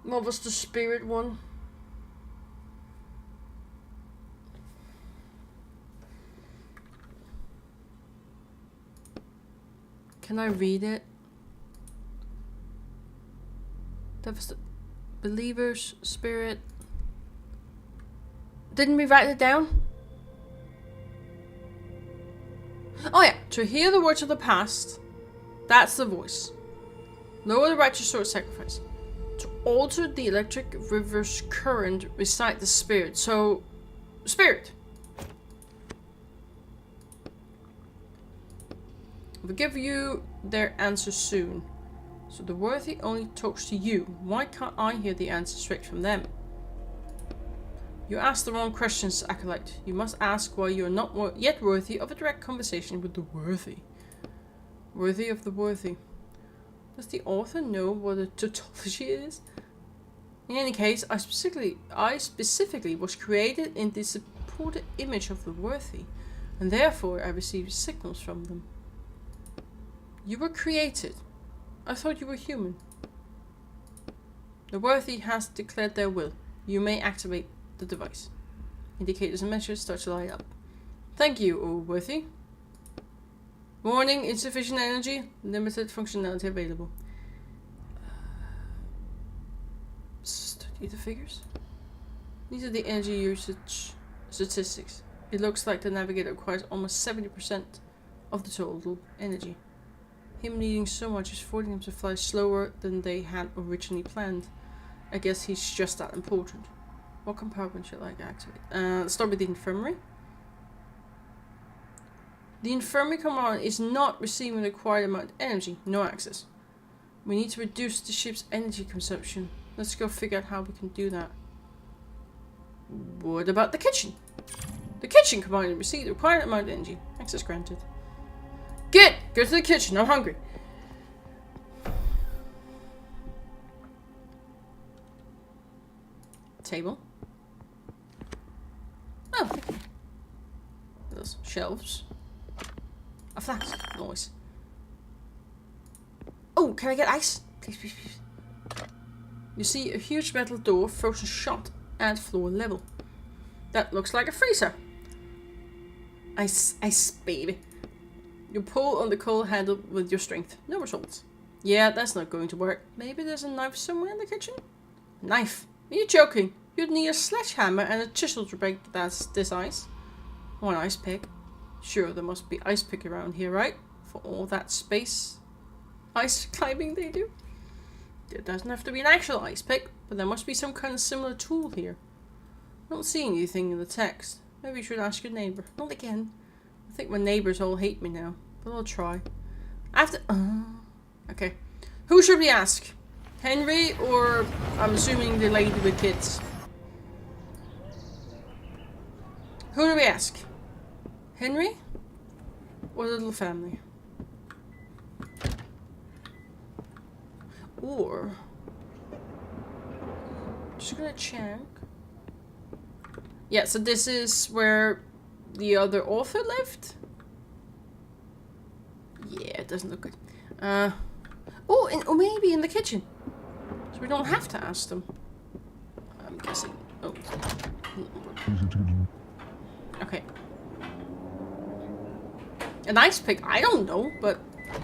What was the spirit one? Can I read it? That was the believer's spirit. Didn't we write it down? Oh yeah, to hear the words of the past. That's the voice. Lower the righteous sword sacrifice. To alter the electric river's current, recite the spirit. So, spirit. Will give you their answer soon. So the worthy only talks to you. Why can't I hear the answer straight from them? You ask the wrong questions, Acolyte. You must ask why you are not yet worthy of a direct conversation with the worthy. Worthy of the worthy. Does the author know what a tautology is? In any case, I specifically was created in the supported image of the worthy, and therefore I received signals from them. You were created. I thought you were human. The worthy has declared their will. You may activate the device. Indicators and measures start to light up. Thank you, O worthy. Warning, insufficient energy, limited functionality available. Study the figures. These are the energy usage statistics. It looks like the navigator requires almost 70% of the total energy. Him needing so much is forcing him to fly slower than they had originally planned. I guess he's just that important. What compartment should I activate? Let's start with the infirmary. The infirmary command is not receiving the required amount of energy. No access. We need to reduce the ship's energy consumption. Let's go figure out how we can do that. What about the kitchen? The kitchen command received the required amount of energy. Access granted. Good! Go to the kitchen. I'm hungry. Table. Oh, thank you. Those shelves. A flask. Noise. Oh, can I get ice? Please, please, please. You see a huge metal door frozen shut at floor level. That looks like a freezer. Ice, baby. You pull on the coal handle with your strength. No results. Yeah, that's not going to work. Maybe there's a knife somewhere in the kitchen? Knife? Are you joking? You'd need a sledgehammer and a chisel to break this ice. Or an ice pick. Sure, there must be ice pick around here, right? For all that space ice climbing they do. There doesn't have to be an actual ice pick, but there must be some kind of similar tool here. I don't see anything in the text. Maybe you should ask your neighbor. Not again. I think my neighbors all hate me now, but I'll try. After... okay. Who should we ask? Henry or, I'm assuming, the lady with kids? Who do we ask? Henry? Or the little family? Or... just gonna check. Yeah, so this is where the other author lived? Yeah, it doesn't look good. Or maybe in the kitchen. So we don't have to ask them. I'm guessing. Oh. Okay. An ice pick? I don't know, but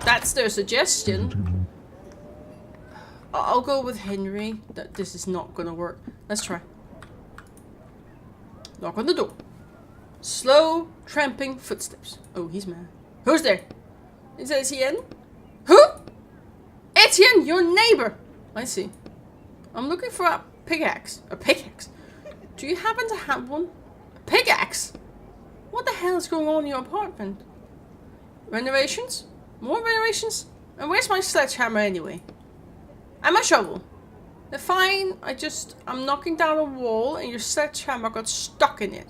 that's their suggestion. I'll go with Henry. That this is not gonna work. Let's try. Knock on the door. Slow, tramping footsteps. Oh, he's mad. Who's there? Is it Etienne? Who? Etienne, your neighbor. I see. I'm looking for a pickaxe. A pickaxe? Do you happen to have one? A pickaxe? What the hell is going on in your apartment? Renovations? More renovations? And where's my sledgehammer anyway? And my shovel? They're fine. I'm knocking down a wall and your sledgehammer got stuck in it.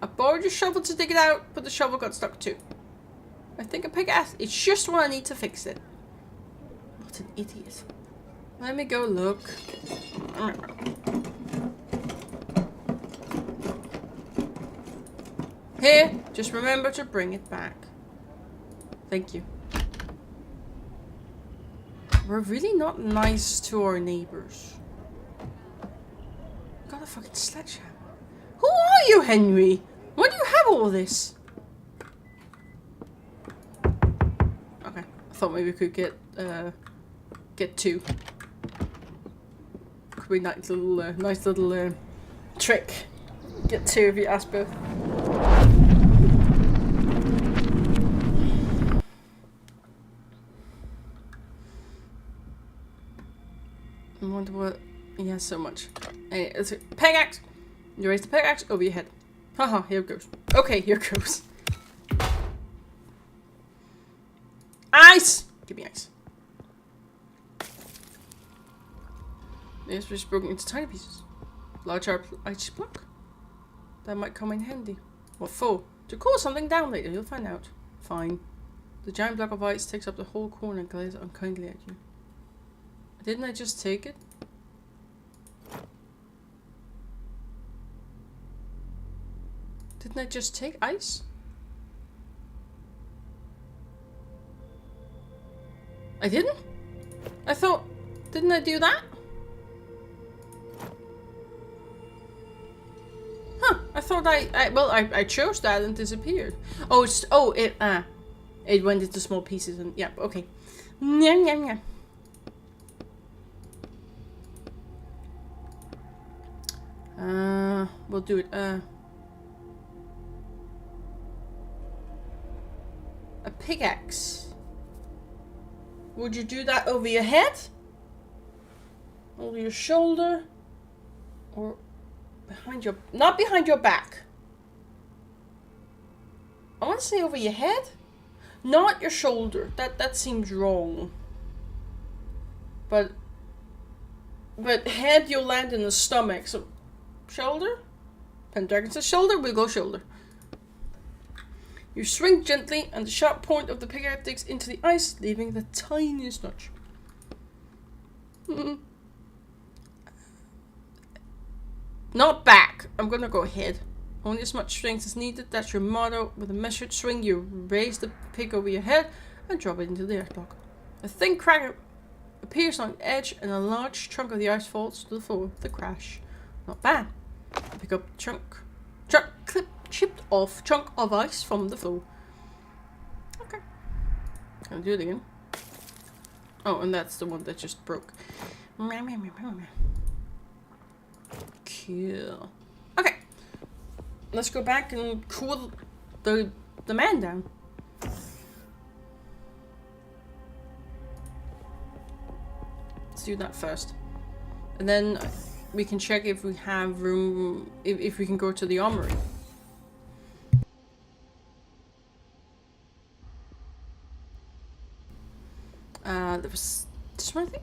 I borrowed your shovel to dig it out, but the shovel got stuck too. I think a pickaxe is just what I need to fix it. What an idiot. Let me go look. Here, just remember to bring it back. Thank you. We're really not nice to our neighbors. Got a fucking sledgehammer. Who are you, Henry? Why do you have all this? Okay, I thought maybe we could get two. Could be a nice little trick. Get two if you ask both. I wonder what he has so much. Hey, it's a pickaxe. You raise the pickaxe over your head. Haha, here it goes. Okay, here it goes. Ice! Give me ice. This was broken into tiny pieces. Large ice block. That might come in handy. What for? To cool something down later, you'll find out. Fine. The giant block of ice takes up the whole corner and glares unkindly at you. Didn't I just take it? Didn't I just take ice? I didn't? I thought... didn't I do that? Huh, I thought I chose that and disappeared. Oh, it went into small pieces and... yeah, okay. Nyam, nyam, nyam. We'll do it, a pickaxe. Would you do that over your head? Over your shoulder? Or behind your... not behind your back. I want to say over your head? Not your shoulder. That seems wrong. But head you'll land in the stomach, so... shoulder? Pendragon says shoulder, we'll go shoulder. You swing gently and the sharp point of the pickaxe digs into the ice, leaving the tiniest notch. Not back. I'm gonna go ahead. Only as much strength as needed. That's your motto. With a measured swing, you raise the pick over your head and drop it into the ice block. A thin crack appears on the edge and a large chunk of the ice falls to the floor with a crash. Not bad. Pick up the chunk. Clip chipped off chunk of ice from the floor. Okay. I'll do it again. Oh, and that's the one that just broke. Cool. Okay. Let's go back and cool the man down. Let's do that first. And then we can check if we have room, if we can go to the armory. There was this one thing.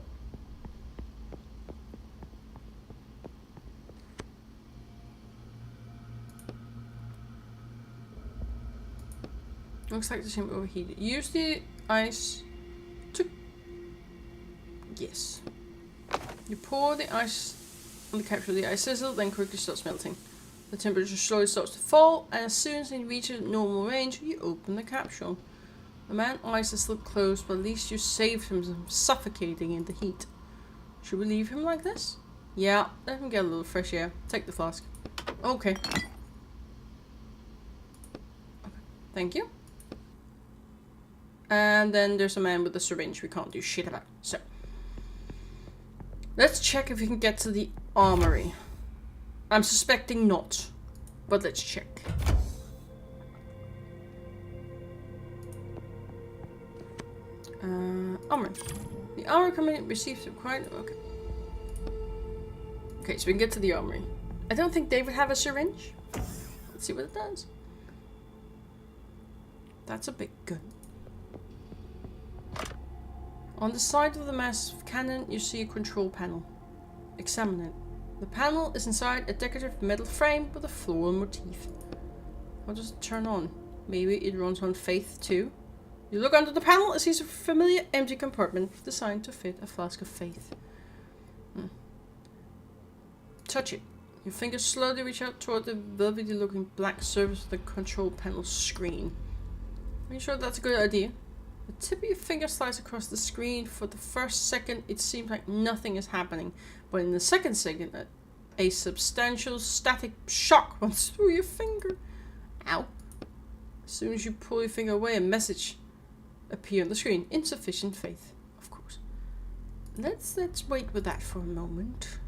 Looks like the same overheated. Use the ice to... Yes. You pour the ice on the capsule. The ice sizzles, then quickly starts melting. The temperature slowly starts to fall, and as soon as it reaches normal range, you open the capsule. The man's eyes are still closed, but at least you saved him from suffocating in the heat. Should we leave him like this? Yeah, let him get a little fresh air. Take the flask. Okay. Thank you. And then there's a man with a syringe we can't do shit about. So, let's check if we can get to the armory. I'm suspecting not, but let's check. Armory. The armory committee receives some quite... Okay. Okay, so we can get to the armory. I don't think they would have a syringe. Let's see what it does. That's a big gun. On the side of the massive cannon, you see a control panel. Examine it. The panel is inside a decorative metal frame with a floral motif. How does it turn on? Maybe it runs on faith too? You look under the panel and see a familiar empty compartment designed to fit a flask of faith. Touch it. Your fingers slowly reach out toward the velvety looking black surface of the control panel screen. Are you sure that's a good idea? The tip of your finger slides across the screen. For the first second, it seems like nothing is happening. But in the second second, a substantial static shock runs through your finger. Ow. As soon as you pull your finger away, a message appears on the screen. Insufficient faith, of course. Let's wait with that for a moment.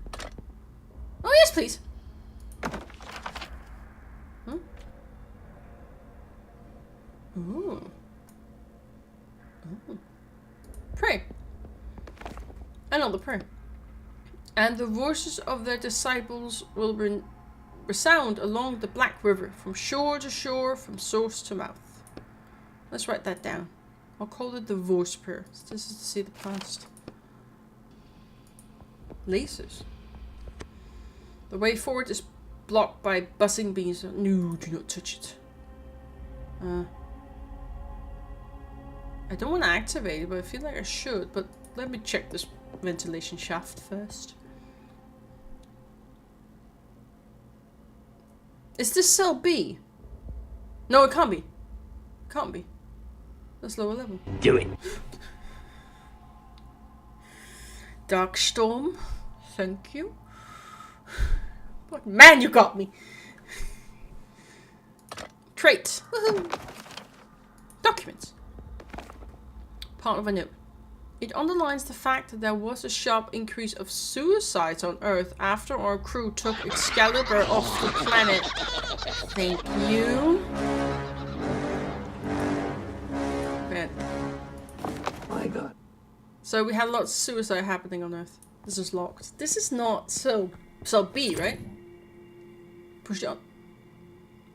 Oh, yes, please. Huh? Ooh. Oh. Pray. Another prayer. And the voices of their disciples will resound along the Black River, from shore to shore, from source to mouth. Let's write that down. I'll call it the voice prayer. This is to see the past. Lasers. The way forward is blocked by buzzing beams. No, do not touch it. I don't want to activate it, but I feel like I should. But let me check this ventilation shaft first. Is this cell B? No, it can't be. Can't be. That's lower level. Do it. Dark Storm. Thank you. But man, you got me. Trait. Documents. Part of a note. It underlines the fact that there was a sharp increase of suicides on Earth after our crew took Excalibur off the planet. Thank you. Bad. My God. So we had a lot of suicide happening on Earth. This is locked. This is not cell B, right? Push it on.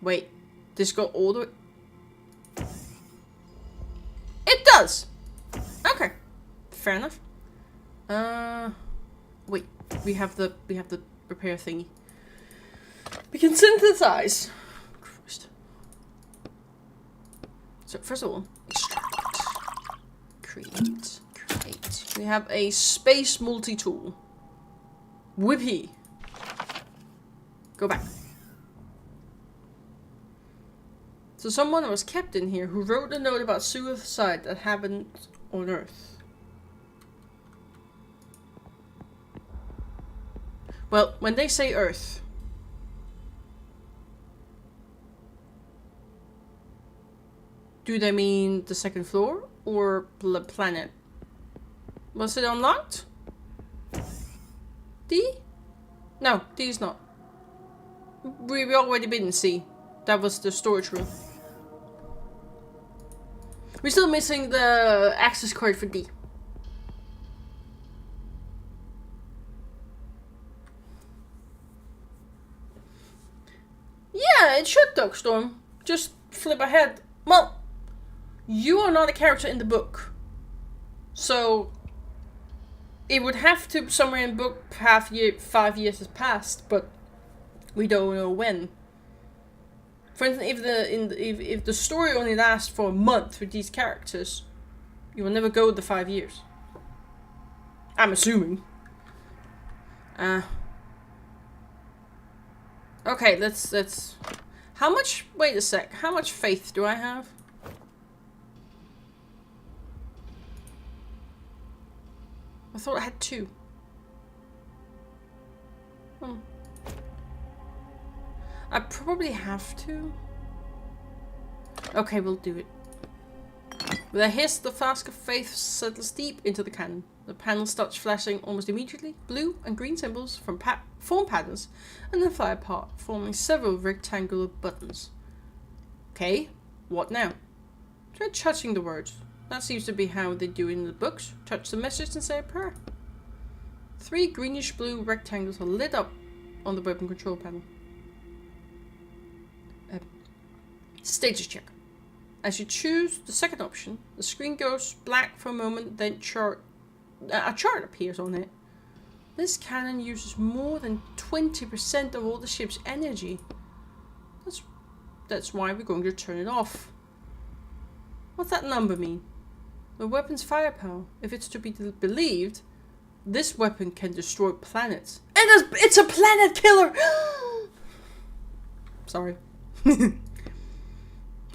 Wait. This got all the way. It does! Okay. Fair enough. Wait. We have the repair thingy. We can synthesize. Christ. So first of all, extract. Create. We have a space multi-tool. Whippy. Go back. So someone was kept in here who wrote a note about suicide that happened on Earth. Well, when they say Earth, Do they mean the second floor or the planet? Was it unlocked? D? No, D is not. We already been in C. That was the storage room. We're still missing the access code for D. Yeah, it should, Darkstorm. Just flip ahead. Well, you are not a character in the book. So, it would have to, somewhere in book, 5 years has passed, but we don't know when. For instance, if the story only lasts for a month with these characters, you will never go the 5 years. I'm assuming. Okay, let's. How much? Wait a sec. How much faith do I have? I thought I had 2. I probably have to. Okay, we'll do it. With a hiss, the flask of faith settles deep into the cannon. The panel starts flashing almost immediately. Blue and green symbols form patterns and then fly apart, forming several rectangular buttons. Okay, what now? Try touching the words. That seems to be how they do it in the books. Touch the message and say a prayer. 3 greenish-blue rectangles are lit up on the weapon control panel. Status check. As you choose the second option, the screen goes black for a moment, then a chart appears on it. This cannon uses more than 20% of all the ship's energy. That's why we're going to turn it off. What's that number mean? The weapon's firepower. If it's to be believed, this weapon can destroy planets. And it's a planet killer! Sorry.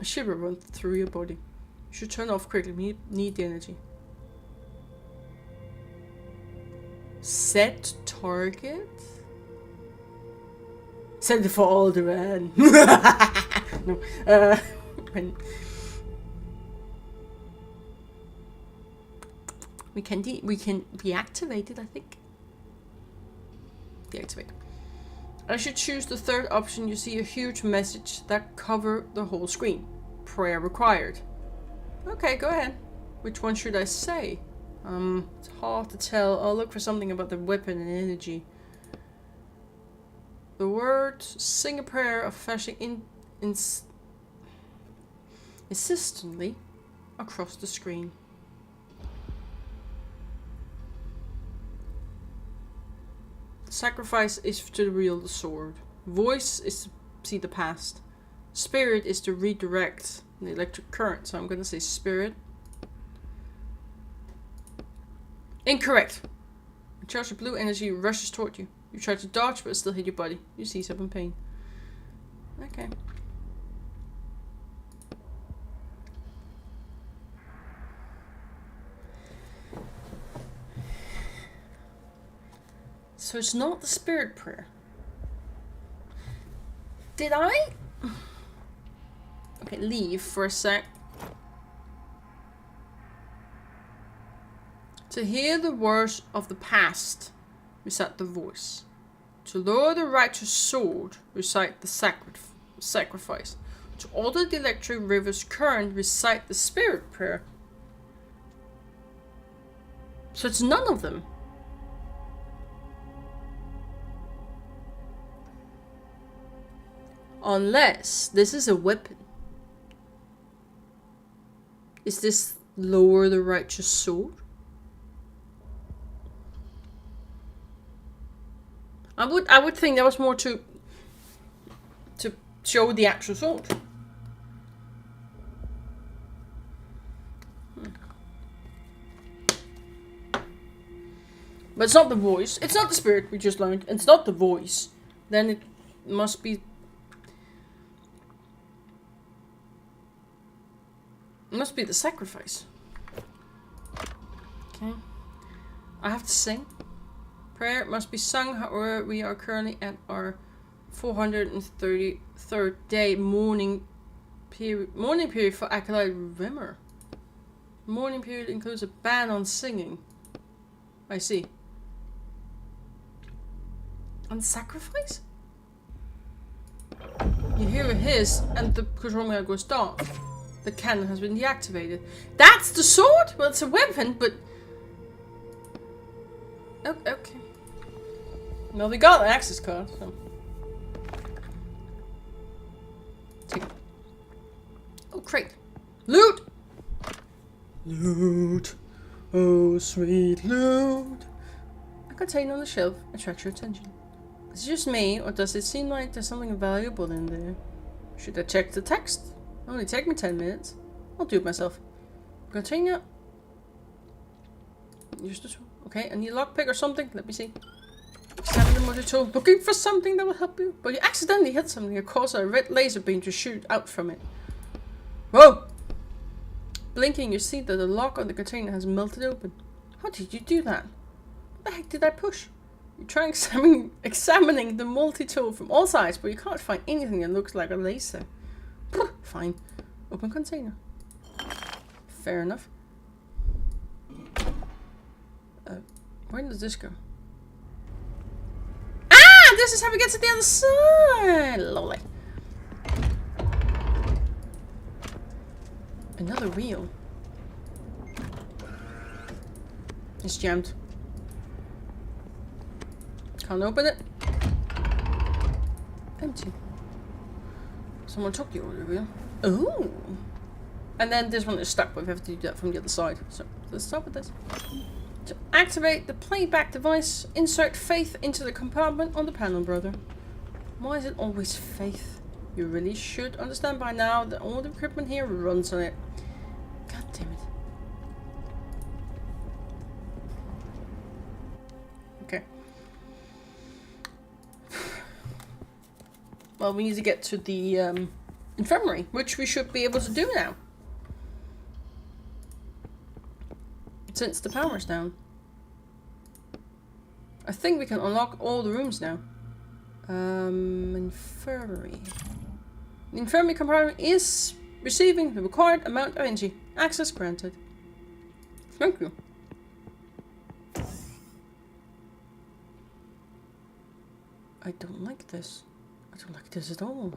A shiver runs through your body. You should turn off quickly. We need the energy. Set target? Set it for Alderaan. No. We can deactivate it, I think. Deactivate. I should choose the third option. You see a huge message that covers the whole screen. Prayer required. Okay, go ahead. Which one should I say? It's hard to tell. I'll look for something about the weapon and energy. The words sing a prayer of flashing insistently across the screen. Sacrifice is to wield the sword. Voice is to see the past. Spirit is to redirect the electric current. So I'm going to say spirit. Incorrect. A charge of blue energy rushes toward you. You try to dodge but still hit your body. You seize up in pain. Okay. So it's not the spirit prayer. Did I? Okay, leave for a sec. To hear the words of the past, recite the voice. To lower the righteous sword, recite the sacrifice. To alter the electric river's current, recite the spirit prayer. So it's none of them. Unless this is a weapon. Is this lower the righteous sword? I would think that was more to show the actual sword. But it's not the voice. It's not the spirit we just learned. It's not the voice. Then it must be. It must be the sacrifice. Okay. I have to sing. Prayer must be sung, however, we are currently at our 433rd day mourning Mourning period for Acolyte Rimmer. Mourning period includes a ban on singing. I see. On sacrifice? You hear a hiss and the control panel goes dark. The cannon has been deactivated. That's the sword? Well, it's a weapon, but... Oh, okay. Well, we got an access card, so... Take it. Oh, crate. Loot! Loot. Oh, sweet loot. A container on the shelf attracts your attention. Is it just me, or does it seem like there's something valuable in there? Should I check the text? Only take me 10 minutes. I'll do it myself. Container. Use the tool. Okay, I need a lockpick or something. Let me see. Examine the motor tool. Looking for something that will help you. But you accidentally hit something and cause a red laser beam to shoot out from it. Whoa! Blinking, you see that the lock on the container has melted open. How did you do that? What the heck did I push? You try examining the multi-tool from all sides, but you can't find anything that looks like a laser. Fine. Open container. Fair enough. Where does this go? Ah! This is how we get to the other side! Lovely. Another wheel. It's jammed. Can't open it. Empty. Someone took the audio wheel. Ooh. And then this one is stuck, but we have to do that from the other side. So let's start with this. To activate the playback device, insert Faith into the compartment on the panel, brother. Why is it always Faith? You really should understand by now that all the equipment here runs on it. God damn it. Okay. Well, we need to get to the infirmary, which we should be able to do now. Since the power's down. I think we can unlock all the rooms now. Infirmary. The infirmary compartment is receiving the required amount of energy. Access granted. Thank you. I don't like this. I don't like this at all.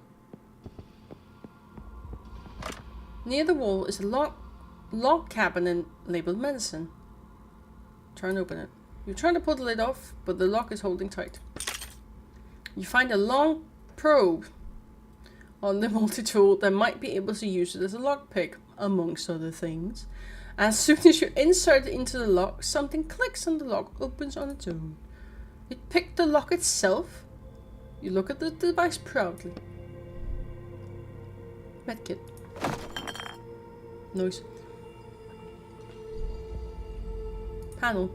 Near the wall is a log cabinet labeled medicine. Try and open it. You try to pull the lid off, but the lock is holding tight. You find a long probe on the multi-tool that might be able to use it as a lockpick, amongst other things. As soon as you insert it into the lock, something clicks and the lock opens on its own. It picked the lock itself. You look at the device proudly. Medkit. Noise. Panel.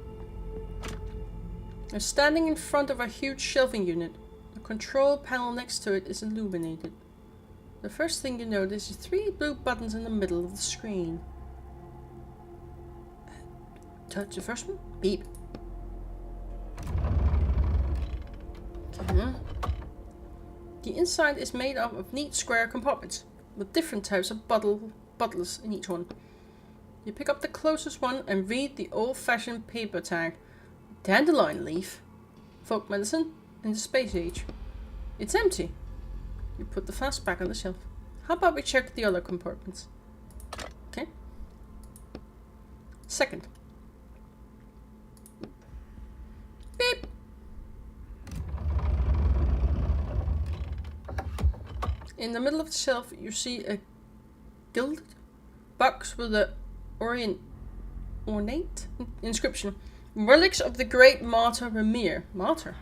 You're standing in front of a huge shelving unit. The control panel next to it is illuminated. The first thing you notice is 3 blue buttons in the middle of the screen. Touch the first one. Beep. Okay. The inside is made up of neat square compartments with different types of bottles in each one. You pick up the closest one and read the old-fashioned paper tag. Dandelion leaf. Folk medicine in the space age. It's empty. You put the flask back on the shelf. How about we check the other compartments? Okay. Second. Beep. In the middle of the shelf, you see a gilded box with a ornate inscription. Relics of the great martyr Ramir. Martyr?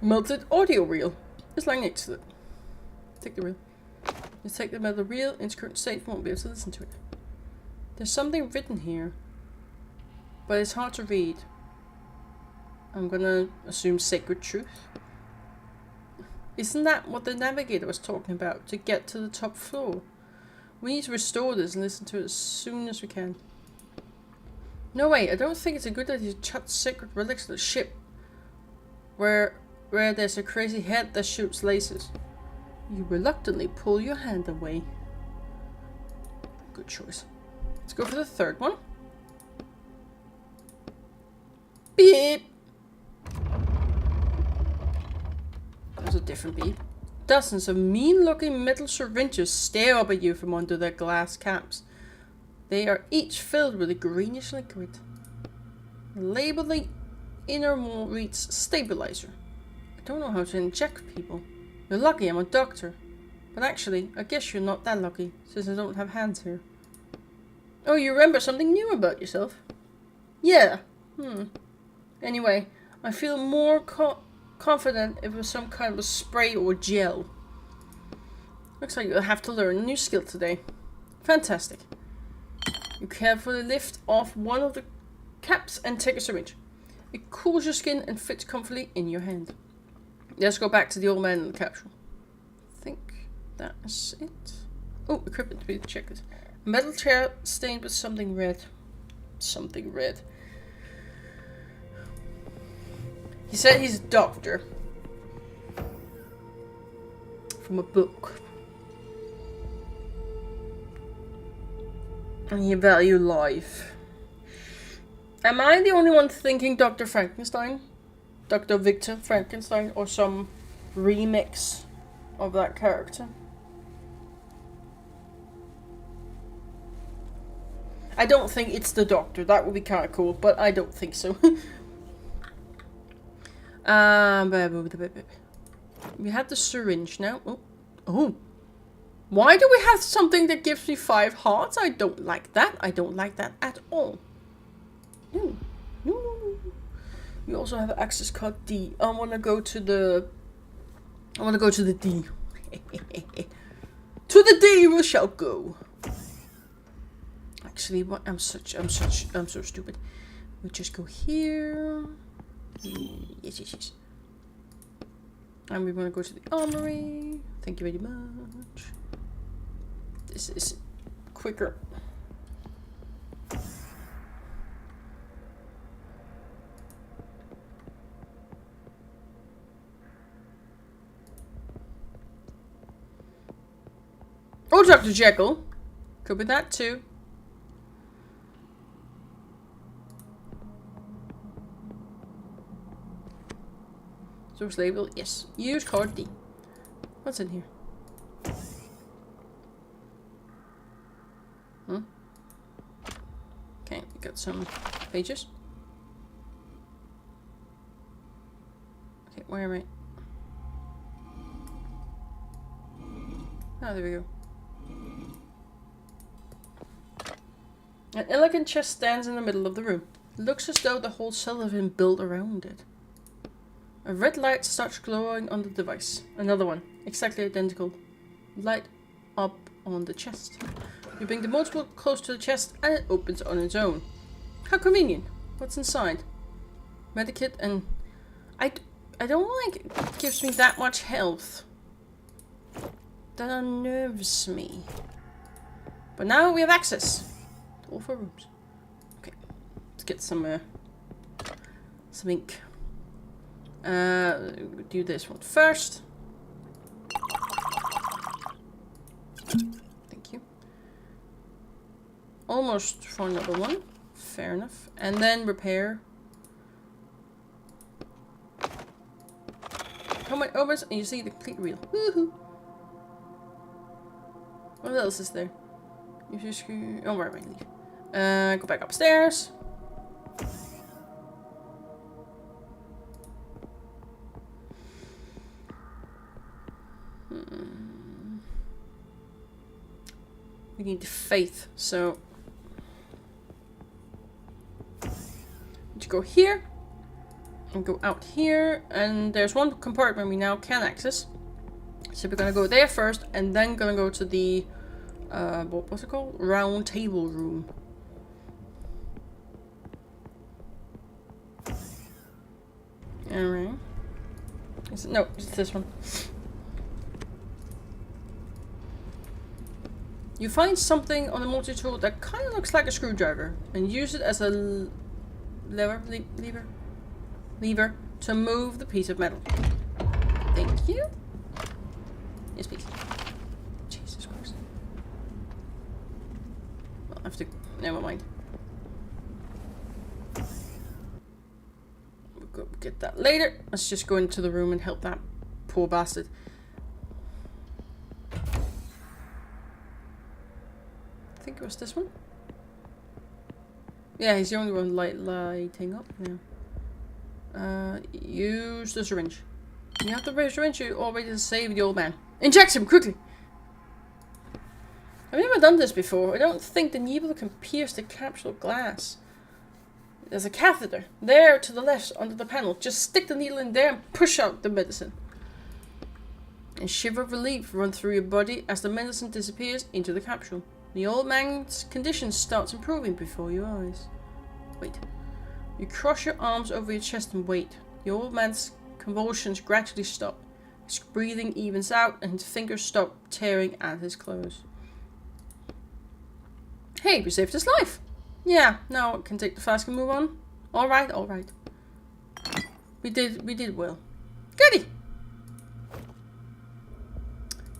Melted audio reel is lying next to it. Take the reel. You take the metal reel, in its current state, won't be able to listen to it. There's something written here, but it's hard to read. I'm gonna assume sacred truth. Isn't that what the navigator was talking about, to get to the top floor? We need to restore this and listen to it as soon as we can. No way, I don't think it's a good idea to chuck sacred relics to the ship where there's a crazy head that shoots lasers. You reluctantly pull your hand away. Good choice. Let's go for the third one. Beep! That's a different beep. Dozens of mean-looking metal syringes stare up at you from under their glass caps. They are each filled with a greenish liquid. Label the inner wall reads stabilizer. I don't know how to inject people. You're lucky I'm a doctor. But actually, I guess you're not that lucky, since I don't have hands here. Oh, you remember something new about yourself? Yeah. Anyway, I feel more confident if it was some kind of a spray or gel. Looks like you'll have to learn a new skill today. Fantastic. You carefully lift off one of the caps and take a syringe. It cools your skin and fits comfortably in your hand. Let's go back to the old man in the capsule. I think that's it. Oh, equipment to be checked. Metal chair stained with something red. Something red. He said he's a doctor. From a book. And he values life. Am I the only one thinking Dr. Frankenstein? Dr. Victor Frankenstein? Or some remix of that character? I don't think it's the doctor. That would be kind of cool, but I don't think so. We have the syringe now. Oh. Why do we have something that gives me 5 hearts? I don't like that. I don't like that at all. No. We also have access card D. I want to go to the D. To the D we shall go. Actually, what? I'm so stupid. We just go here. Yes. And we want to go to the armory. Thank you very much. This is quicker. Oh, Dr. Jekyll. Could be that too. Source label, yes. Use card D. What's in here? Okay, we got some pages. Okay, where am I? Oh, there we go. An elegant chest stands in the middle of the room. It looks as though the whole cell has been built around it. A red light starts glowing on the device. Another one, exactly identical. Light up on the chest. You bring the multiple close to the chest and it opens on its own. How convenient. What's inside? Medikit and... I don't like it gives me that much health. That unnerves me. But now we have access to all 4 rooms. Okay, let's get some ink. Do this one first. Thank you. Almost for another one. Fair enough. And then repair. Come on over and you see the complete reel. Woohoo! What else is there? You just oh, where am I leave? Go back upstairs. We need faith, so to go here and go out here, and there's one compartment we now can access. So we're gonna go there first, and then gonna go to the what's it called? Round table room. Alright. No, it's this one. You find something on the multi-tool that kind of looks like a screwdriver, and use it as a lever to move the piece of metal. Thank you. Yes, please. Jesus Christ. I have to... Never mind. We'll go get that later. Let's just go into the room and help that poor bastard. I think it was this one. Yeah, he's the only one lighting up now. Use the syringe. You have the syringe already to save the old man. Inject him, quickly! I've never done this before. I don't think the needle can pierce the capsule glass. There's a catheter. There, to the left, under the panel. Just stick the needle in there and push out the medicine. A shiver of relief runs through your body as the medicine disappears into the capsule. The old man's condition starts improving before your eyes. Wait. You cross your arms over your chest and wait. The old man's convulsions gradually stop. His breathing evens out and his fingers stop tearing at his clothes. Hey, we saved his life. Yeah, now I can take the flask and move on. Alright, alright. We did well. Goody!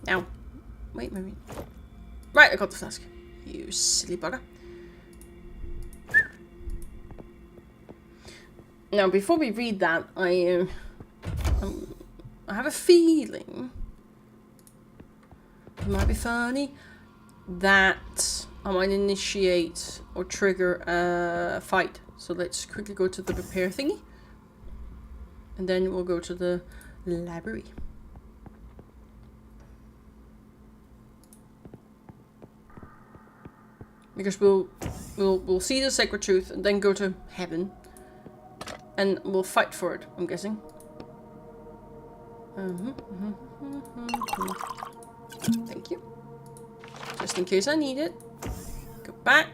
Now, wait. Right, I got the flask. You silly bugger. Now, before we read that, I have a feeling it might be funny that I might initiate or trigger a fight. So let's quickly go to the repair thingy. And then we'll go to the library. Because we'll see the sacred truth and then go to heaven. And we'll fight for it, I'm guessing. Thank you. Just in case I need it. Go back.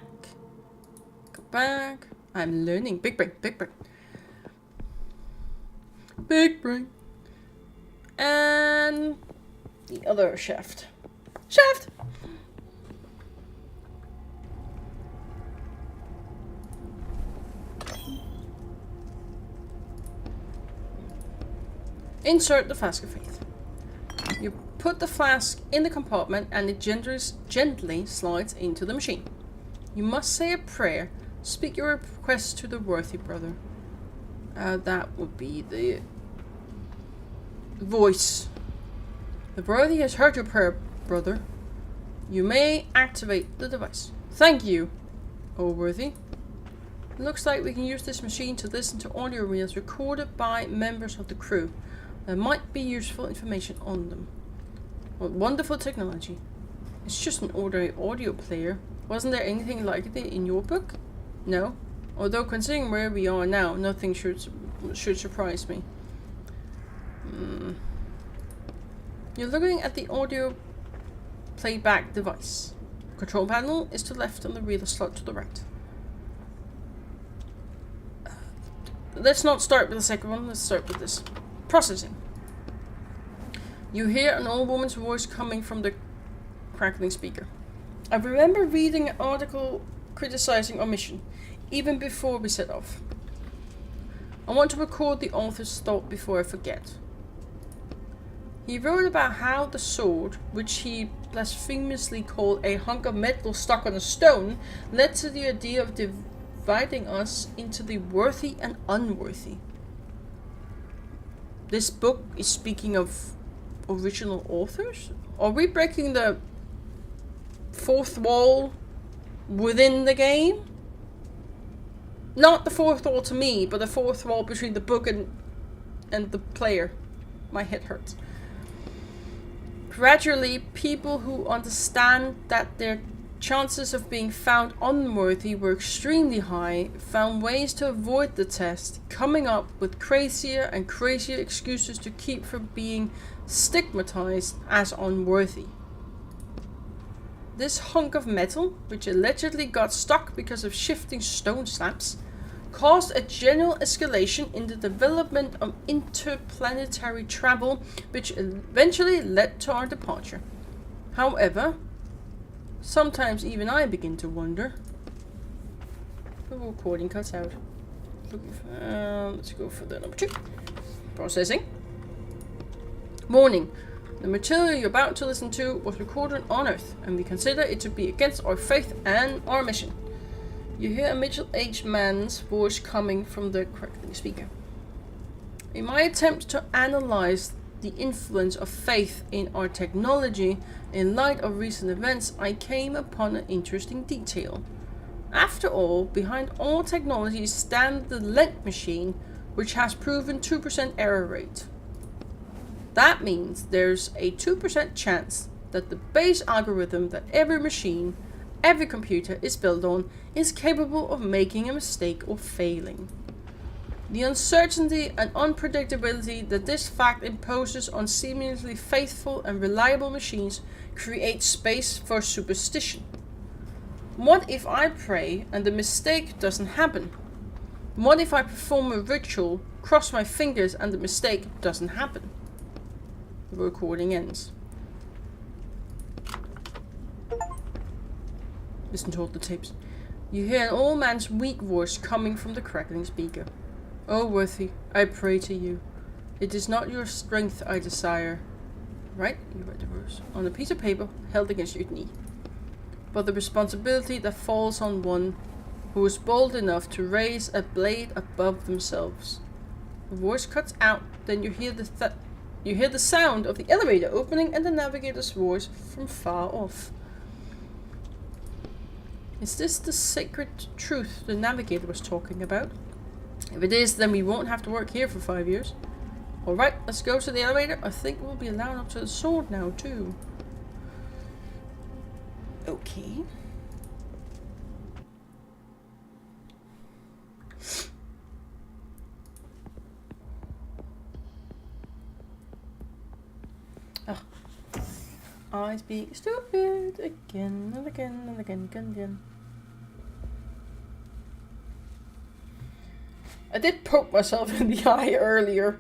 Go back. I'm learning. Big brain. Big brain. Big brain. And the other shaft. Shaft! Insert the flask of faith. You put the flask in the compartment and it gently slides into the machine. You must say a prayer. Speak your request to the worthy brother. That would be the voice. The worthy has heard your prayer, brother. You may activate the device. Thank you, O worthy. Looks like we can use this machine to listen to audio reels recorded by members of the crew. There might be useful information on them. What wonderful technology. It's just an ordinary audio player. Wasn't there anything like it in your book? No. Although considering where we are now, nothing should surprise me. You're looking at the audio playback device. Control panel is to the left and the reader slot to the right. Let's not start with the second one, let's start with this. Processing. You hear an old woman's voice coming from the crackling speaker. I remember reading an article criticizing our mission, even before we set off. I want to record the author's thought before I forget. He wrote about how the sword, which he blasphemously called a hunk of metal stuck on a stone, led to the idea of dividing us into the worthy and unworthy. This book is speaking of original authors? Are we breaking the fourth wall within the game? Not the fourth wall to me, but the fourth wall between the book and the player. My head hurts. Gradually, people who understand that their chances of being found unworthy were extremely high found ways to avoid the test, coming up with crazier and crazier excuses to keep from being stigmatized as unworthy. This hunk of metal, which allegedly got stuck because of shifting stone slabs, caused a general escalation in the development of interplanetary travel, which eventually led to our departure. However, sometimes even I begin to wonder. The recording cuts out. Let's go for the number 2. Processing. Warning. The material you're about to listen to was recorded on Earth, and we consider it to be against our faith and our mission. You hear a middle-aged man's voice coming from the crackling speaker. In my attempt to analyze the influence of faith in our technology in light of recent events, I came upon an interesting detail. After all, behind all technologies stands the Lent machine, which has proven 2% error rate. That means there's a 2% chance that the base algorithm that every machine, every computer is built on is capable of making a mistake or failing. The uncertainty and unpredictability that this fact imposes on seemingly faithful and reliable machines creates space for superstition. What if I pray and the mistake doesn't happen? What if I perform a ritual, cross my fingers, and the mistake doesn't happen? The recording ends. Listen to all the tapes. You hear an old man's weak voice coming from the crackling speaker. Oh, worthy, I pray to you. It is not your strength I desire. Right? You write the verse. On a piece of paper held against your knee. But the responsibility that falls on one who is bold enough to raise a blade above themselves. The voice cuts out, then you hear the sound of the elevator opening and the navigator's voice from far off. Is this the sacred truth the navigator was talking about? If it is, then we won't have to work here for 5 years. Alright, let's go to the elevator. I think we'll be allowed up to the sword now, too. Okay. Oh. I speak stupid again and again and again and again. I did poke myself in the eye earlier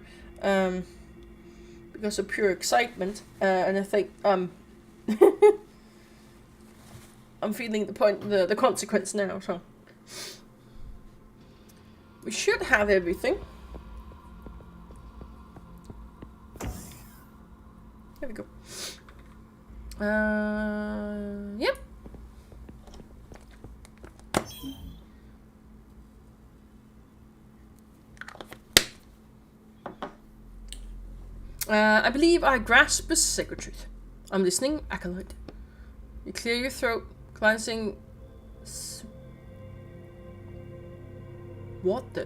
because of pure excitement, and I think I'm feeling the consequence now. So we should have everything. There we go. Yep. I believe I grasp the sacred truth. I'm listening, acolyte. You clear your throat, glancing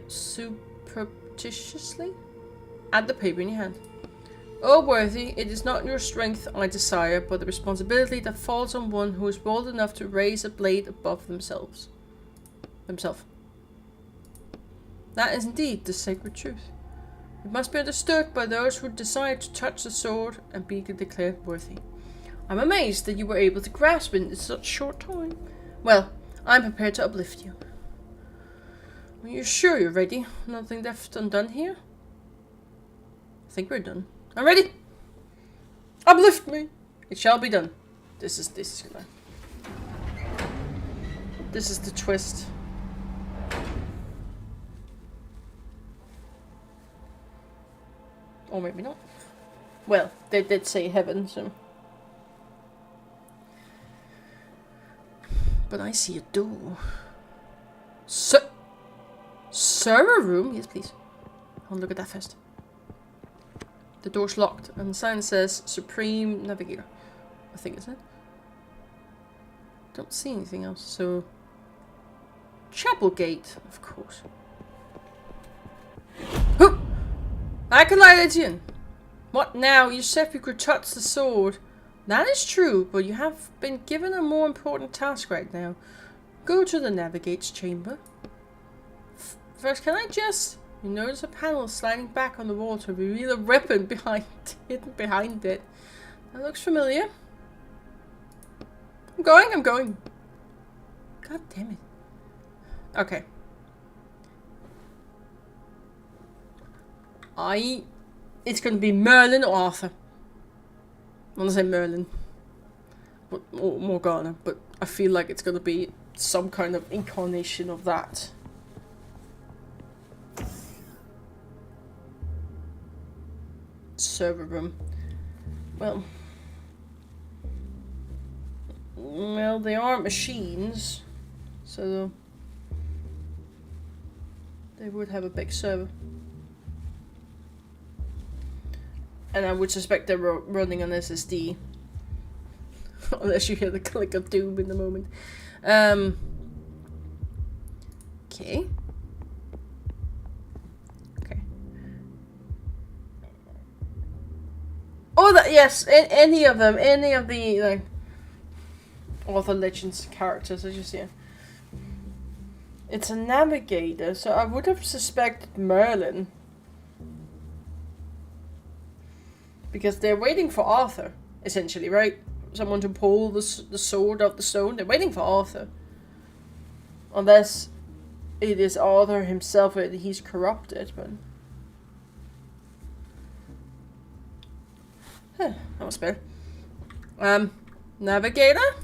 superstitiously at the paper in your hand. Oh, worthy, it is not your strength I desire, but the responsibility that falls on one who is bold enough to raise a blade above themselves. That is indeed the sacred truth. It must be understood by those who desire to touch the sword and be declared worthy. I'm amazed that you were able to grasp it in such short time. Well, I'm prepared to uplift you. Are you sure you're ready? Nothing left undone here? I think we're done. I'm ready. Uplift me. It shall be done. This is the twist. Or maybe not. Well, they did say heaven, so. But I see a door. Server room? Yes, please. I'll look at that first. The door's locked, and the sign says Supreme Navigator. I think, isn't it? Don't see anything else, so. Chapel gate, of course. Huh! Acolyte Etienne! What now? You said you could touch the sword. That is true, but you have been given a more important task right now. Go to the Navigate's chamber. First, can I just... You notice a panel sliding back on the wall to reveal a weapon hidden behind it. That looks familiar. I'm going. God damn it. Okay. It's gonna be Merlin or Arthur. I want to say Merlin. Or Morgana, but I feel like it's gonna be some kind of incarnation of that. Server room. Well, they are machines, so they would have a big server. And I would suspect they're running on SSD. Unless you hear the click of doom in the moment. Okay. Okay. Oh, yes, any of them, any of the, like, Author Legends characters, as you see. It's a navigator, so I would have suspected Merlin. Because they're waiting for Arthur, essentially, right? Someone to pull the sword of the stone. They're waiting for Arthur. Unless it is Arthur himself and he's corrupted, but... Huh, that was better. Navigator?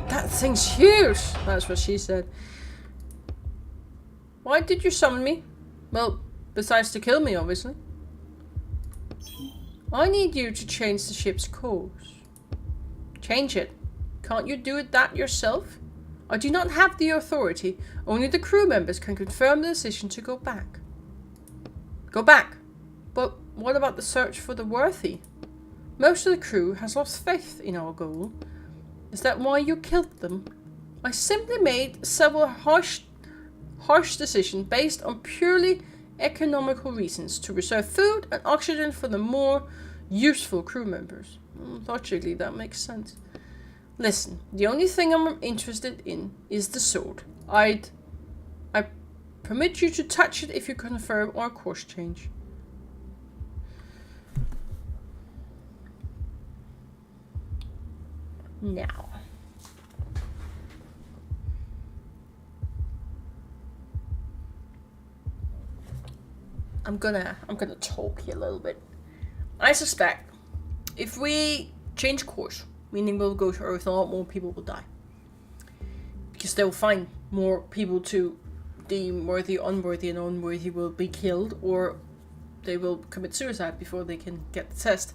That thing's huge! That's what she said. Why did you summon me? Well, besides to kill me, obviously. I need you to change the ship's course. Change it. Can't you do that yourself? I do not have the authority. Only the crew members can confirm the decision to go back. Go back? But what about the search for the worthy? Most of the crew has lost faith in our goal. Is that why you killed them? I simply made several harsh decisions based on purely economical reasons to reserve food and oxygen for the more useful crew members. Logically, that makes sense. Listen, the only thing I'm interested in is the sword. I permit you to touch it if you confirm our course change. Now. I'm gonna talk here a little bit. I suspect if we change course, meaning we'll go to Earth, a lot more people will die. Because they'll find more people to deem worthy, unworthy, and unworthy will be killed, or they will commit suicide before they can get the test.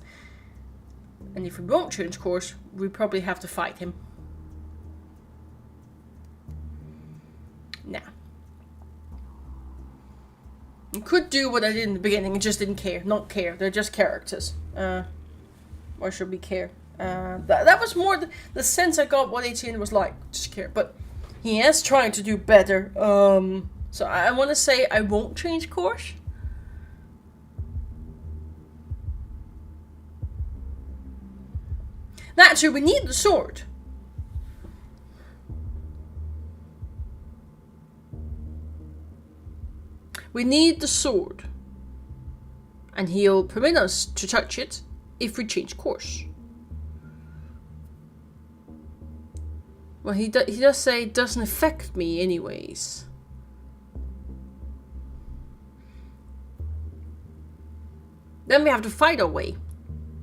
And if we won't change course, we probably have to fight him. Now. You could do what I did in the beginning and just didn't care. Not care. They're just characters. Why should we care? That was more the sense I got what 18 was like. Just care. But he is trying to do better. So I want to say I won't change course. Naturally, we need the sword. We need the sword. And he'll permit us to touch it if we change course. Well, he does say it doesn't affect me anyways. Then we have to fight our way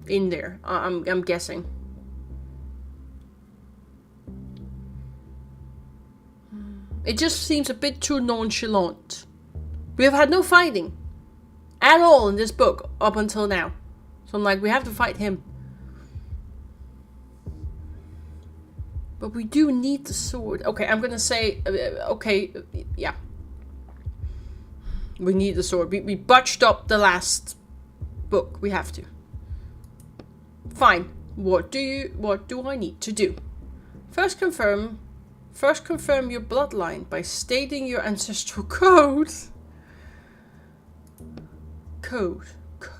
in there, I'm guessing. It just seems a bit too nonchalant. We have had no fighting at all in this book up until now. So I'm like, we have to fight him. But we do need the sword. Okay, I'm gonna say, okay, yeah. We need the sword. We botched up the last book. We have to. Fine. What do I need to do? First confirm your bloodline by stating your ancestral code. Code.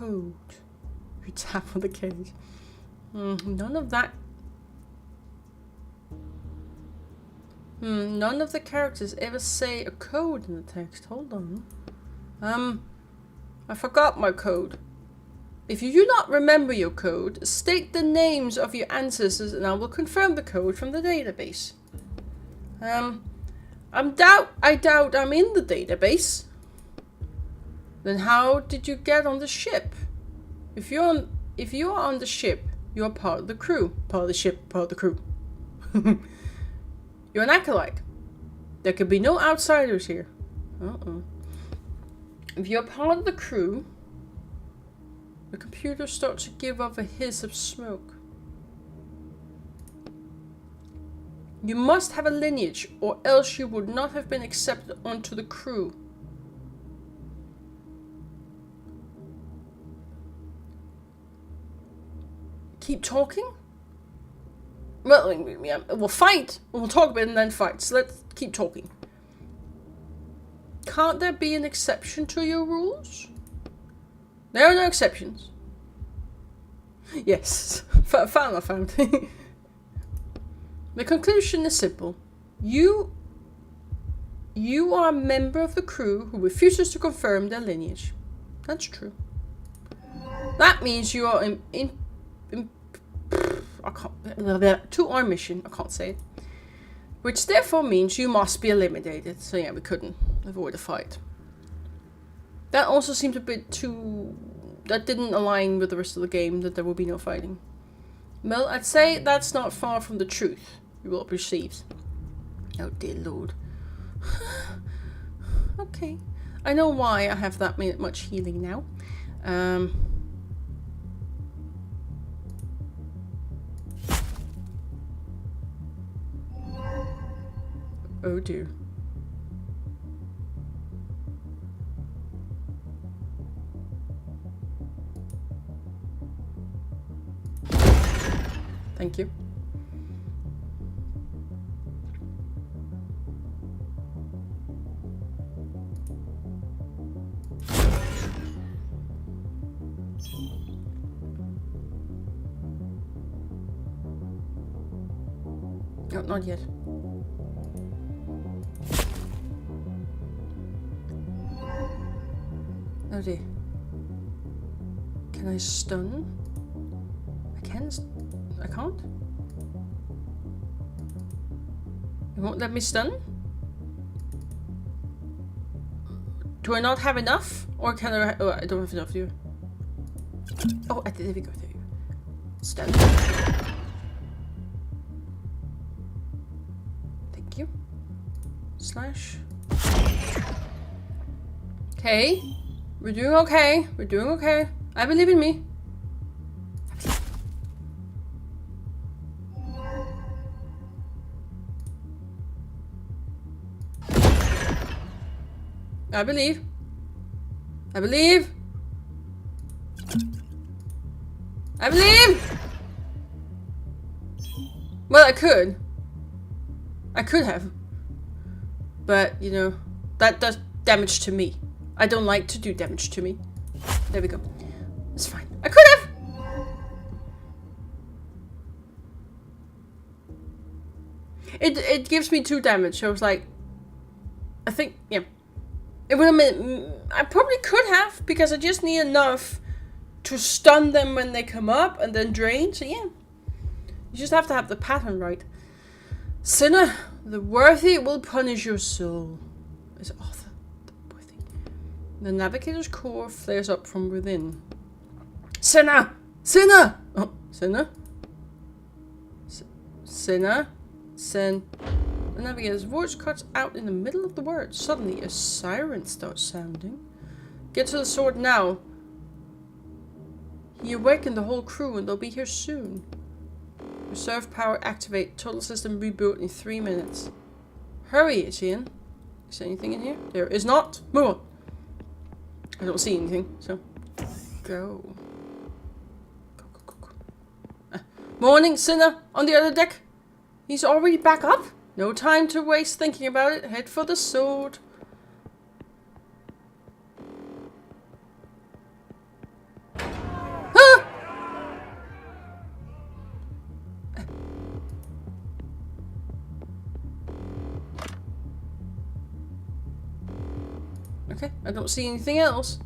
You tap on the cage. None of that. None of the characters ever say a code in the text. Hold on. I forgot my code. If you do not remember your code, state the names of your ancestors and I will confirm the code from the database. I doubt I'm in the database. Then how did you get on the ship? If you are on the ship, you are part of the crew. Part of the ship, part of the crew. You're an acolyte. There could be no outsiders here. If you're part of the crew, The computer starts to give off a hiss of smoke. You must have a lineage, or else you would not have been accepted onto the crew. Keep talking? Well, yeah, we'll fight. We'll talk a bit and then fight. So let's keep talking. Can't there be an exception to your rules? There are no exceptions. Yes, found. The conclusion is simple. You are a member of the crew who refuses to confirm their lineage. That's true. That means you are to our mission. I can't say it. Which therefore means you must be eliminated. So yeah, we couldn't avoid a fight. That also seemed a bit too... That didn't align with the rest of the game, that there will be no fighting. Well, I'd say that's not far from the truth you will perceive. Oh dear lord. Okay. I know why I have that much healing now. Oh dear. Thank you. No, not yet. Oh dear. Can I stun? I can. I can't? You won't let me stun? Do I not have enough? Or can I... Oh, I don't have enough, do you? Oh, there we go, there we go. Stun. Thank you. Slash. Okay. We're doing okay. We're doing okay. I believe in me. I believe. I believe. I believe! Well, I could. I could have. But, you know, that does damage to me. I don't like to do damage to me. There we go. It's fine. I could have! It gives me 2 damage. So I was like... I think, yeah. It would have been... I probably could have, because I just need enough to stun them when they come up and then drain. So yeah. You just have to have the pattern right. Sinner, the worthy will punish your soul. Is Arthur the worthy? The navigator's core flares up from within. Sinner! Sinner! Oh, Sinner? Sinner? Sin. The navigator's voice cuts out in the middle of the word. Suddenly, a siren starts sounding. Get to the sword now. He awakened the whole crew and they'll be here soon. Reserve power activate. Total system reboot in 3 minutes. Hurry, Etienne. Is there anything in here? There is not. Move on. I don't see anything, so go. Morning, Sinner. On the other deck. He's already back up. No time to waste thinking about it. Head for the sword. Ah! Okay, I don't see anything else.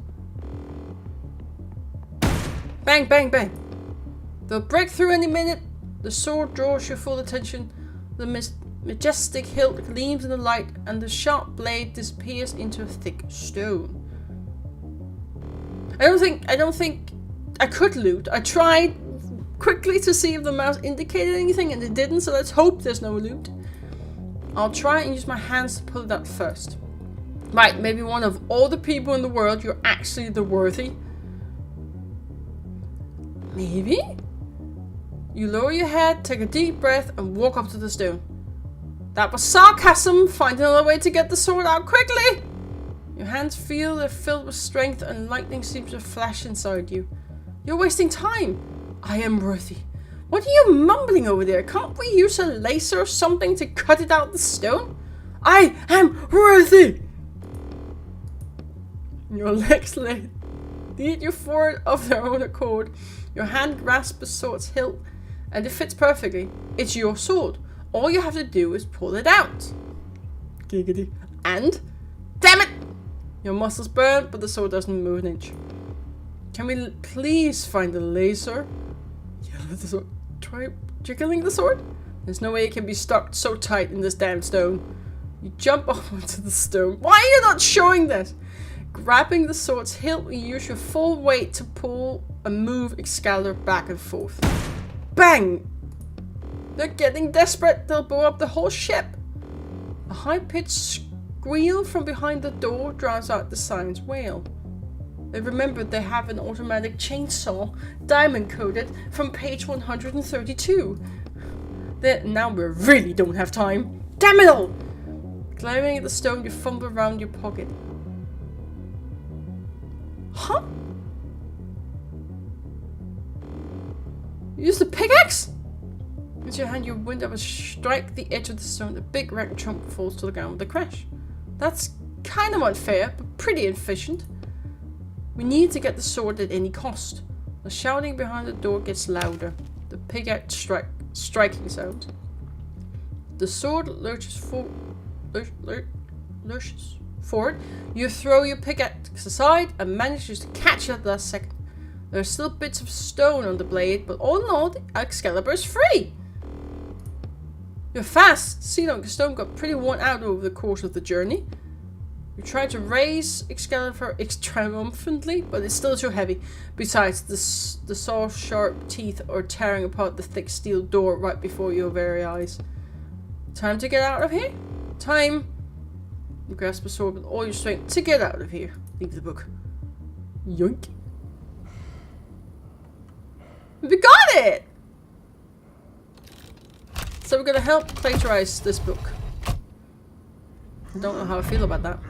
Bang, bang, bang. They'll break through any minute. The sword draws your full attention. The majestic hilt gleams in the light, and the sharp blade disappears into a thick stone. I don't think I could loot. I tried quickly to see if the mouse indicated anything, and it didn't, so let's hope there's no loot. I'll try and use my hands to pull it out first. Right, maybe one of all the people in the world, you're actually the worthy. Maybe? You lower your head, take a deep breath, and walk up to the stone. That was sarcasm! Find another way to get the sword out quickly! Your hands feel they're filled with strength and lightning seems to flash inside you. You're wasting time! I am worthy. What are you mumbling over there? Can't we use a laser or something to cut it out the stone? I am worthy! Your legs lead you forward of their own accord. Your hand grasps the sword's hilt and it fits perfectly. It's your sword. All you have to do is pull it out. Giggity. And, damn it! Your muscles burn, but the sword doesn't move an inch. Can we please find the laser? Yell at the sword. Try jiggling the sword? There's no way it can be stuck so tight in this damn stone. You jump off onto the stone. Why are you not showing this? Grabbing the sword's hilt, you use your full weight to pull and move Excalibur back and forth. Bang! They're getting desperate. They'll blow up the whole ship. A high-pitched squeal from behind the door drowns out the siren's wail. They remembered they have an automatic chainsaw, diamond-coated, from page 132. Now we really don't have time. Damn it all! Glaring at the stone, you fumble around your pocket. Huh? Use the pickaxe? With your hand, you wind up and strike the edge of the stone. The big wreck chunk falls to the ground with a crash. That's kind of unfair, but pretty efficient. We need to get the sword at any cost. The shouting behind the door gets louder. The pickaxe striking sound. The sword lurches forward. You throw your pickaxe aside and manages to catch it at the last second. There are still bits of stone on the blade, but all in all, the Excalibur is free. You're fast. Xenon Stone got pretty worn out over the course of the journey. You try to raise Excalibur triumphantly, but it's still too heavy. Besides, the saw's sharp teeth are tearing apart the thick steel door right before your very eyes. Time to get out of here? Time. You grasp the sword with all your strength to get out of here. Leave the book. Yoink. We got it! So we're gonna help plagiarize this book. I don't know how I feel about that.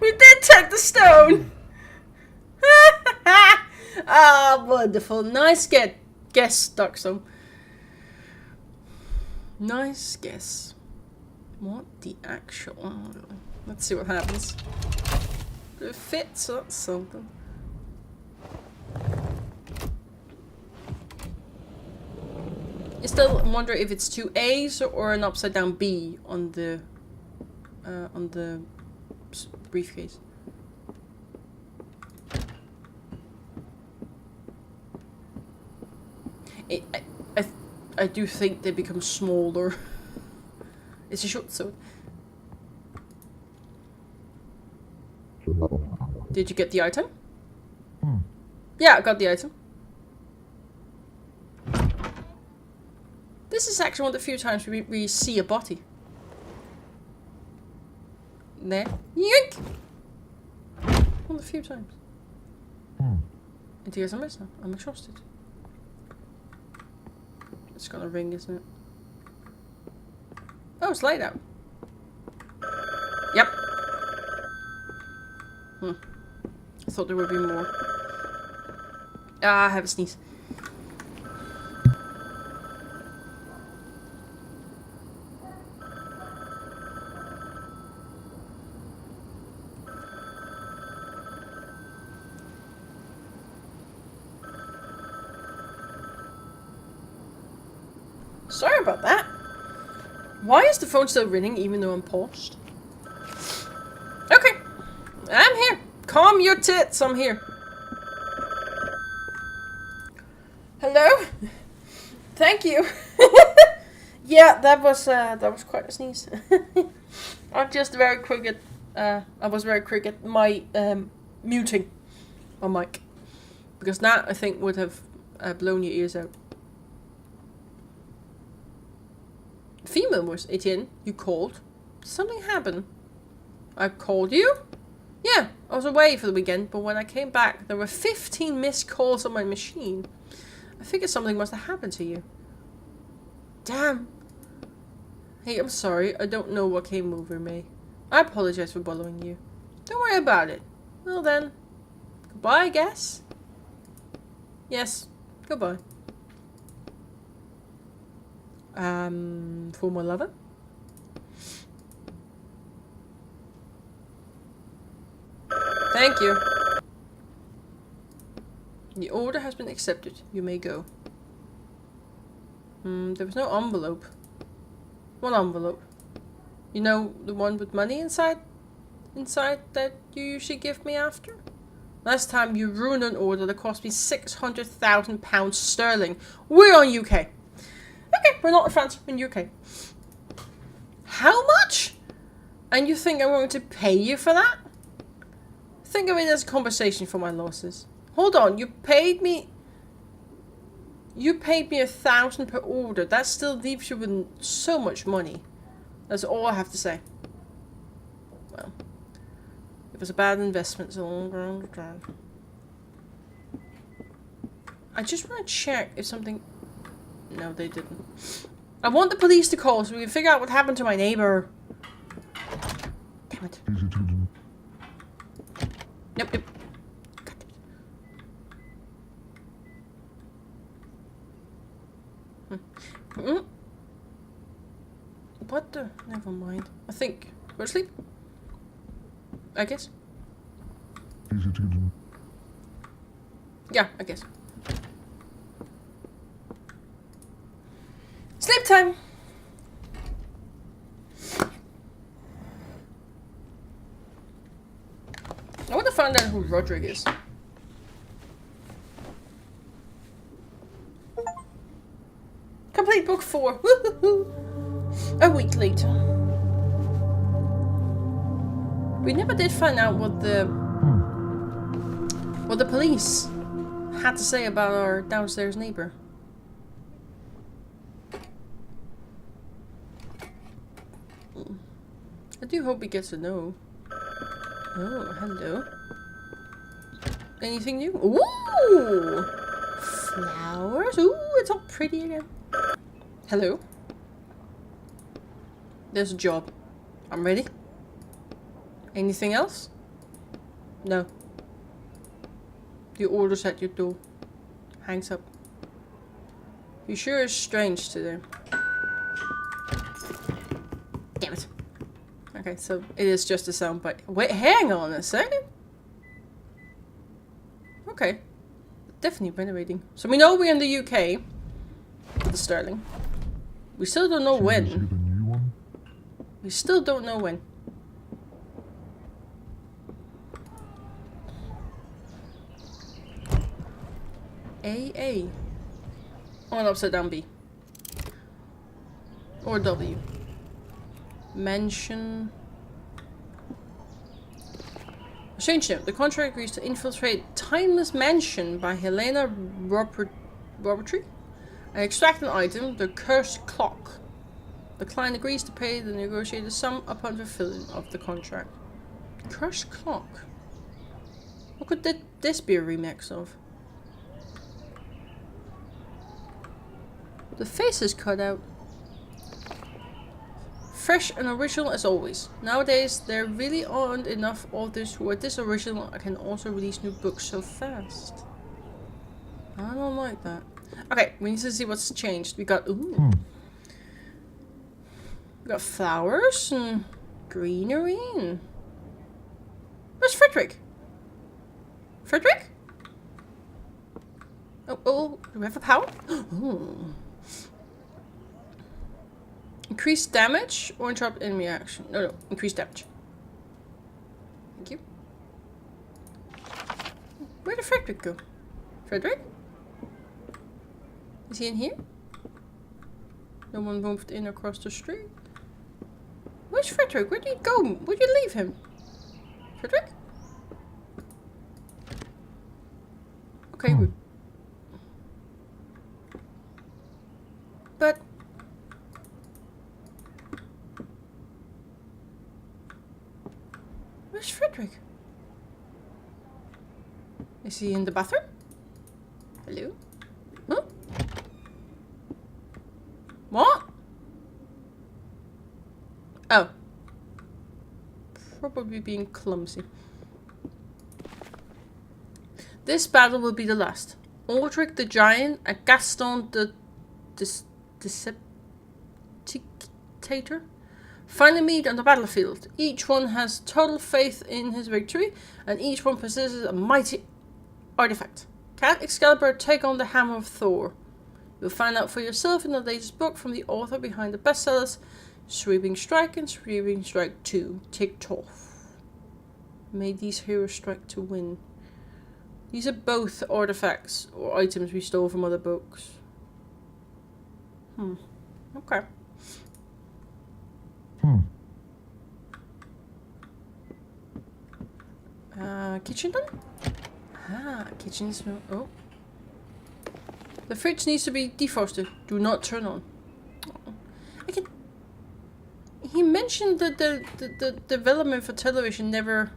We did take the stone! Ah, wonderful. Nice guess, Darkstone. Nice guess. What the actual... Oh, let's see what happens. It fits, so that's something. I still wonder if it's two A's or an upside down B on the briefcase. I do think they become smaller. It's a short sword. Did you get the item? Yeah, I got the item. This is actually one of the few times we see a body. There. Yoink! One of the few times. And here's a miss now. I'm exhausted. It's gonna ring, isn't it? Oh, it's light out. Yep. I thought there would be more. Ah, I have a sneeze. Sorry about that. Why is the phone still ringing even though I'm paused? Okay. I'm here. Calm your tits. I'm here. Hello? Thank you. Yeah, that was quite a sneeze. I'm just very quick at I was very quick at my muting my mic. Because that I think would have blown your ears out. Female voice, Etienne, you called. Did something happen? I called you? Yeah, I was away for the weekend, but when I came back, there were 15 missed calls on my machine. I figured something must have happened to you. Damn. Hey, I'm sorry. I don't know what came over me. I apologize for bothering you. Don't worry about it. Well then, goodbye, I guess. Yes, goodbye. Former lover? Thank you. The order has been accepted. You may go. There was no envelope. One envelope. You know, the one with money inside? Inside that you usually give me after? Last time you ruined an order that cost me £600,000 sterling. We're on UK. Okay, we're not in France, we're in UK. How much? And you think I'm going to pay you for that? Think of it as a compensation for my losses. Hold on, you paid me 1,000 per order. That still leaves you with so much money. That's all I have to say. Well, it was a bad investment, so I just want to check if something... No, they didn't. I want the police to call so we can figure out what happened to my neighbor. Damn it. Nope, nope. What the? Never mind. I think. Go to sleep? I guess. Yeah, I guess. Sleep time! I want to find out who Roderick is. Complete book 4. Woohoo! A week later. We never did find out what the police had to say about our downstairs neighbor. I do hope he gets to know. Oh, hello. Anything new? Ooh! Flowers? Ooh, it's all pretty again. Hello? There's a job. I'm ready. Anything else? No. The order's at your door. Hangs up. You sure is strange today. Damn it. Okay, so it is just a soundbite. Wait, hang on a second. Okay. Definitely renovating. So we know we're in the UK. With the sterling. We still don't know when. We still don't know when. AA. Or an upside down B. Or W. Mansion. Change note. The contract agrees to infiltrate Timeless Mansion by Helena Robertry and extract an item, the cursed clock. The client agrees to pay the negotiated sum upon fulfilling of the contract. Cursed clock? What could this be a remix of? The face is cut out. Fresh and original as always. Nowadays, there really aren't enough authors who are this original and can also release new books so fast. I don't like that. Okay, we need to see what's changed. We got we got flowers and greenery and... Where's Frederick? Frederick? Oh, do we have a power? Oh. Increase damage or interrupt enemy action? No, increase damage. Thank you. Where did Frederick go? Frederick? Is he in here? No one moved in across the street. Where's Frederick? Where did he go? Where'd you leave him? Frederick? Okay. But... Where's Frederick? Is he in the bathroom? Hello? Huh? What? Oh. Probably being clumsy. This battle will be the last. Aldrich the Giant and Gaston the Deceptictator finally meet on the battlefield. Each one has total faith in his victory, and each one possesses a mighty artifact. Can Excalibur take on the Hammer of Thor? You'll find out for yourself in the latest book from the author behind the bestsellers Sweeping Strike and Sweeping Strike 2, Ticked Off. May these heroes strike to win. These are both artifacts or items we stole from other books. Okay. Kitchen done? Kitchen's... Oh. The fridge needs to be defrosted. Do not turn on. I can... He mentioned that the development for television never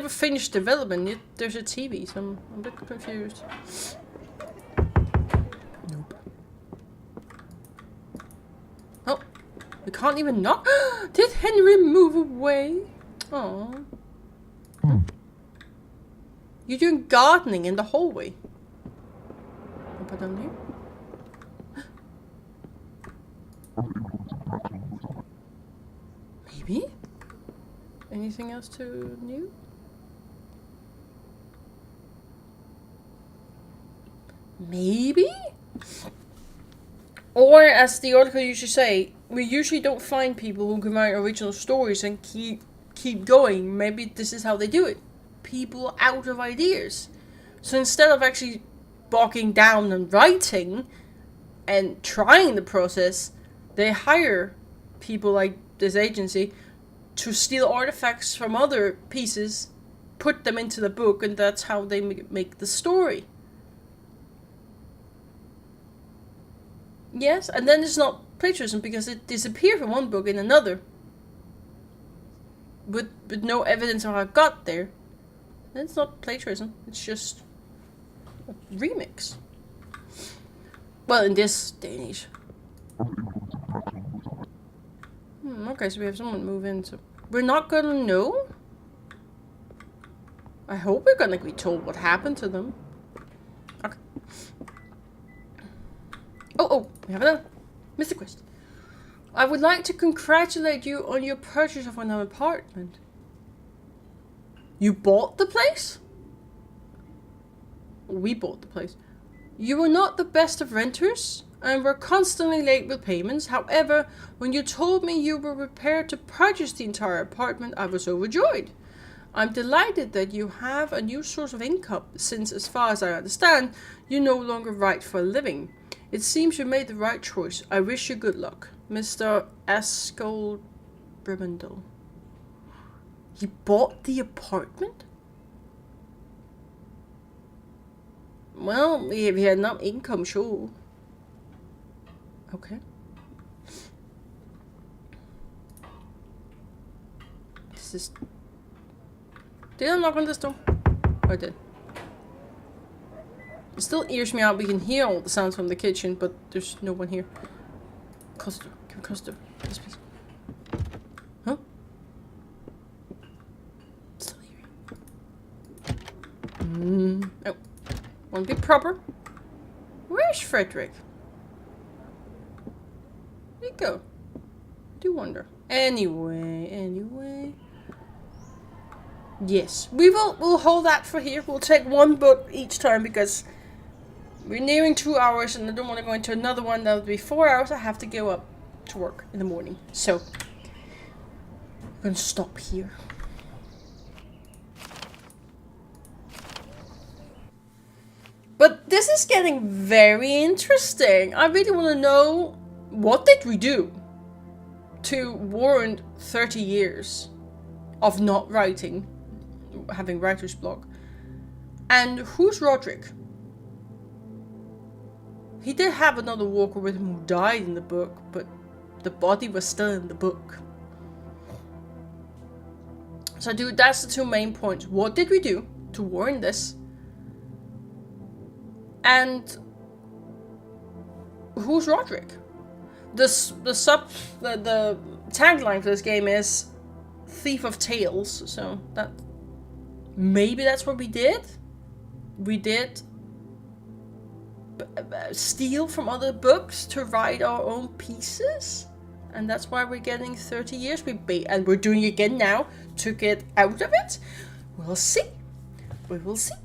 finished development, yet there's a TV, so I'm a bit confused. Nope. Oh, we can't even knock. Did Henry move away? Oh. You're doing gardening in the hallway. I'll put down here. Maybe? Anything else to new? Maybe? Or, as the article usually say, we usually don't find people who can write original stories and keep going. Maybe this is how they do it. People out of ideas. So instead of actually bogging down and writing and trying the process, they hire people like this agency to steal artifacts from other pieces, put them into the book, and that's how they make the story. Yes, and then it's not plagiarism because it disappeared from one book in another. With no evidence of how it got there. Then it's not plagiarism, it's just a remix. Well, in this day and age. Okay, so we have someone move in, so we're not gonna know? I hope we're gonna be told what happened to them. Okay. Oh, we have another. Mr. Quest. I would like to congratulate you on your purchase of an apartment. You bought the place? We bought the place. You were not the best of renters and were constantly late with payments. However, when you told me you were prepared to purchase the entire apartment, I was overjoyed. I'm delighted that you have a new source of income, since, as far as I understand, you no longer write for a living. It seems you made the right choice. I wish you good luck. Mr. Ascol Brimendel. He bought the apartment? Well, if he had enough income, sure. Okay. This is... Did I knock on this door? Oh, I did. It still ears me out. We can hear all the sounds from the kitchen, but there's no one here. Close the door. Can we close the door? Yes, please. Huh? Still hearing. Oh. Want to be proper? Where's Frederick? Where'd he go? I do wonder. Anyway. Yes, we'll hold that for here. We'll take one book each time because we're nearing 2 hours and I don't want to go into another one that would be 4 hours. I have to go up to work in the morning. So I'm gonna stop here. But this is getting very interesting. I really want to know, what did we do to warrant 30 years of not writing, having writer's block? And who's Roderick? He did have another walker with him who died in the book, but the body was still in the book. So dude, that's the two main points. What did we do to warrant this? And who's Roderick? The tagline for this game is Thief of Tales, so that maybe that's what we did. We did steal from other books to write our own pieces, and that's why we're getting 30 years. And we're doing it again now to get out of it. We'll see. We will see.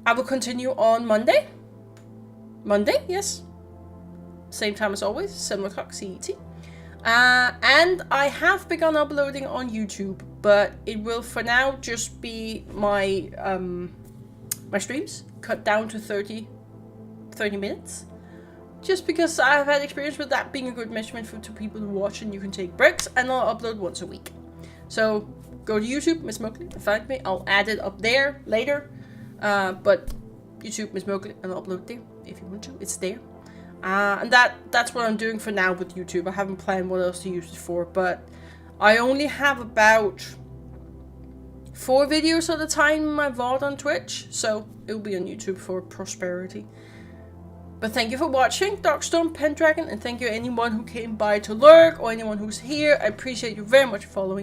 I will continue on Monday. Monday, yes. Same time as always, 7 o'clock CET. And I have begun uploading on YouTube, but it will for now just be my my streams cut down to 30 minutes. Just because I've had experience with that being a good measurement to people who watch, and you can take breaks, and I'll upload once a week. So go to YouTube, MissMowgli, and find me. I'll add it up there later. But YouTube, MissMowgli, and I'll upload there if you want to. It's there. And that's what I'm doing for now with YouTube. I haven't planned what else to use it for, but I only have about 4 videos at a time in my VOD on Twitch, so it'll be on YouTube for prosperity. But thank you for watching, Darkstorm, Pendragon, and thank you anyone who came by to lurk or anyone who's here. I appreciate you very much for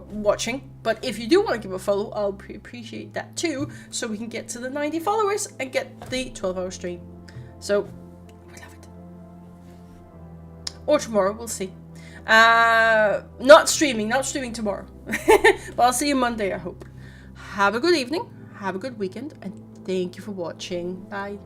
watching. But if you do want to give a follow, I'll appreciate that too, so we can get to the 90 followers and get the 12-hour stream. So, we love it. Or tomorrow, we'll see. Not streaming tomorrow. But I'll see you Monday, I hope. Have a good evening, have a good weekend, and thank you for watching. Bye.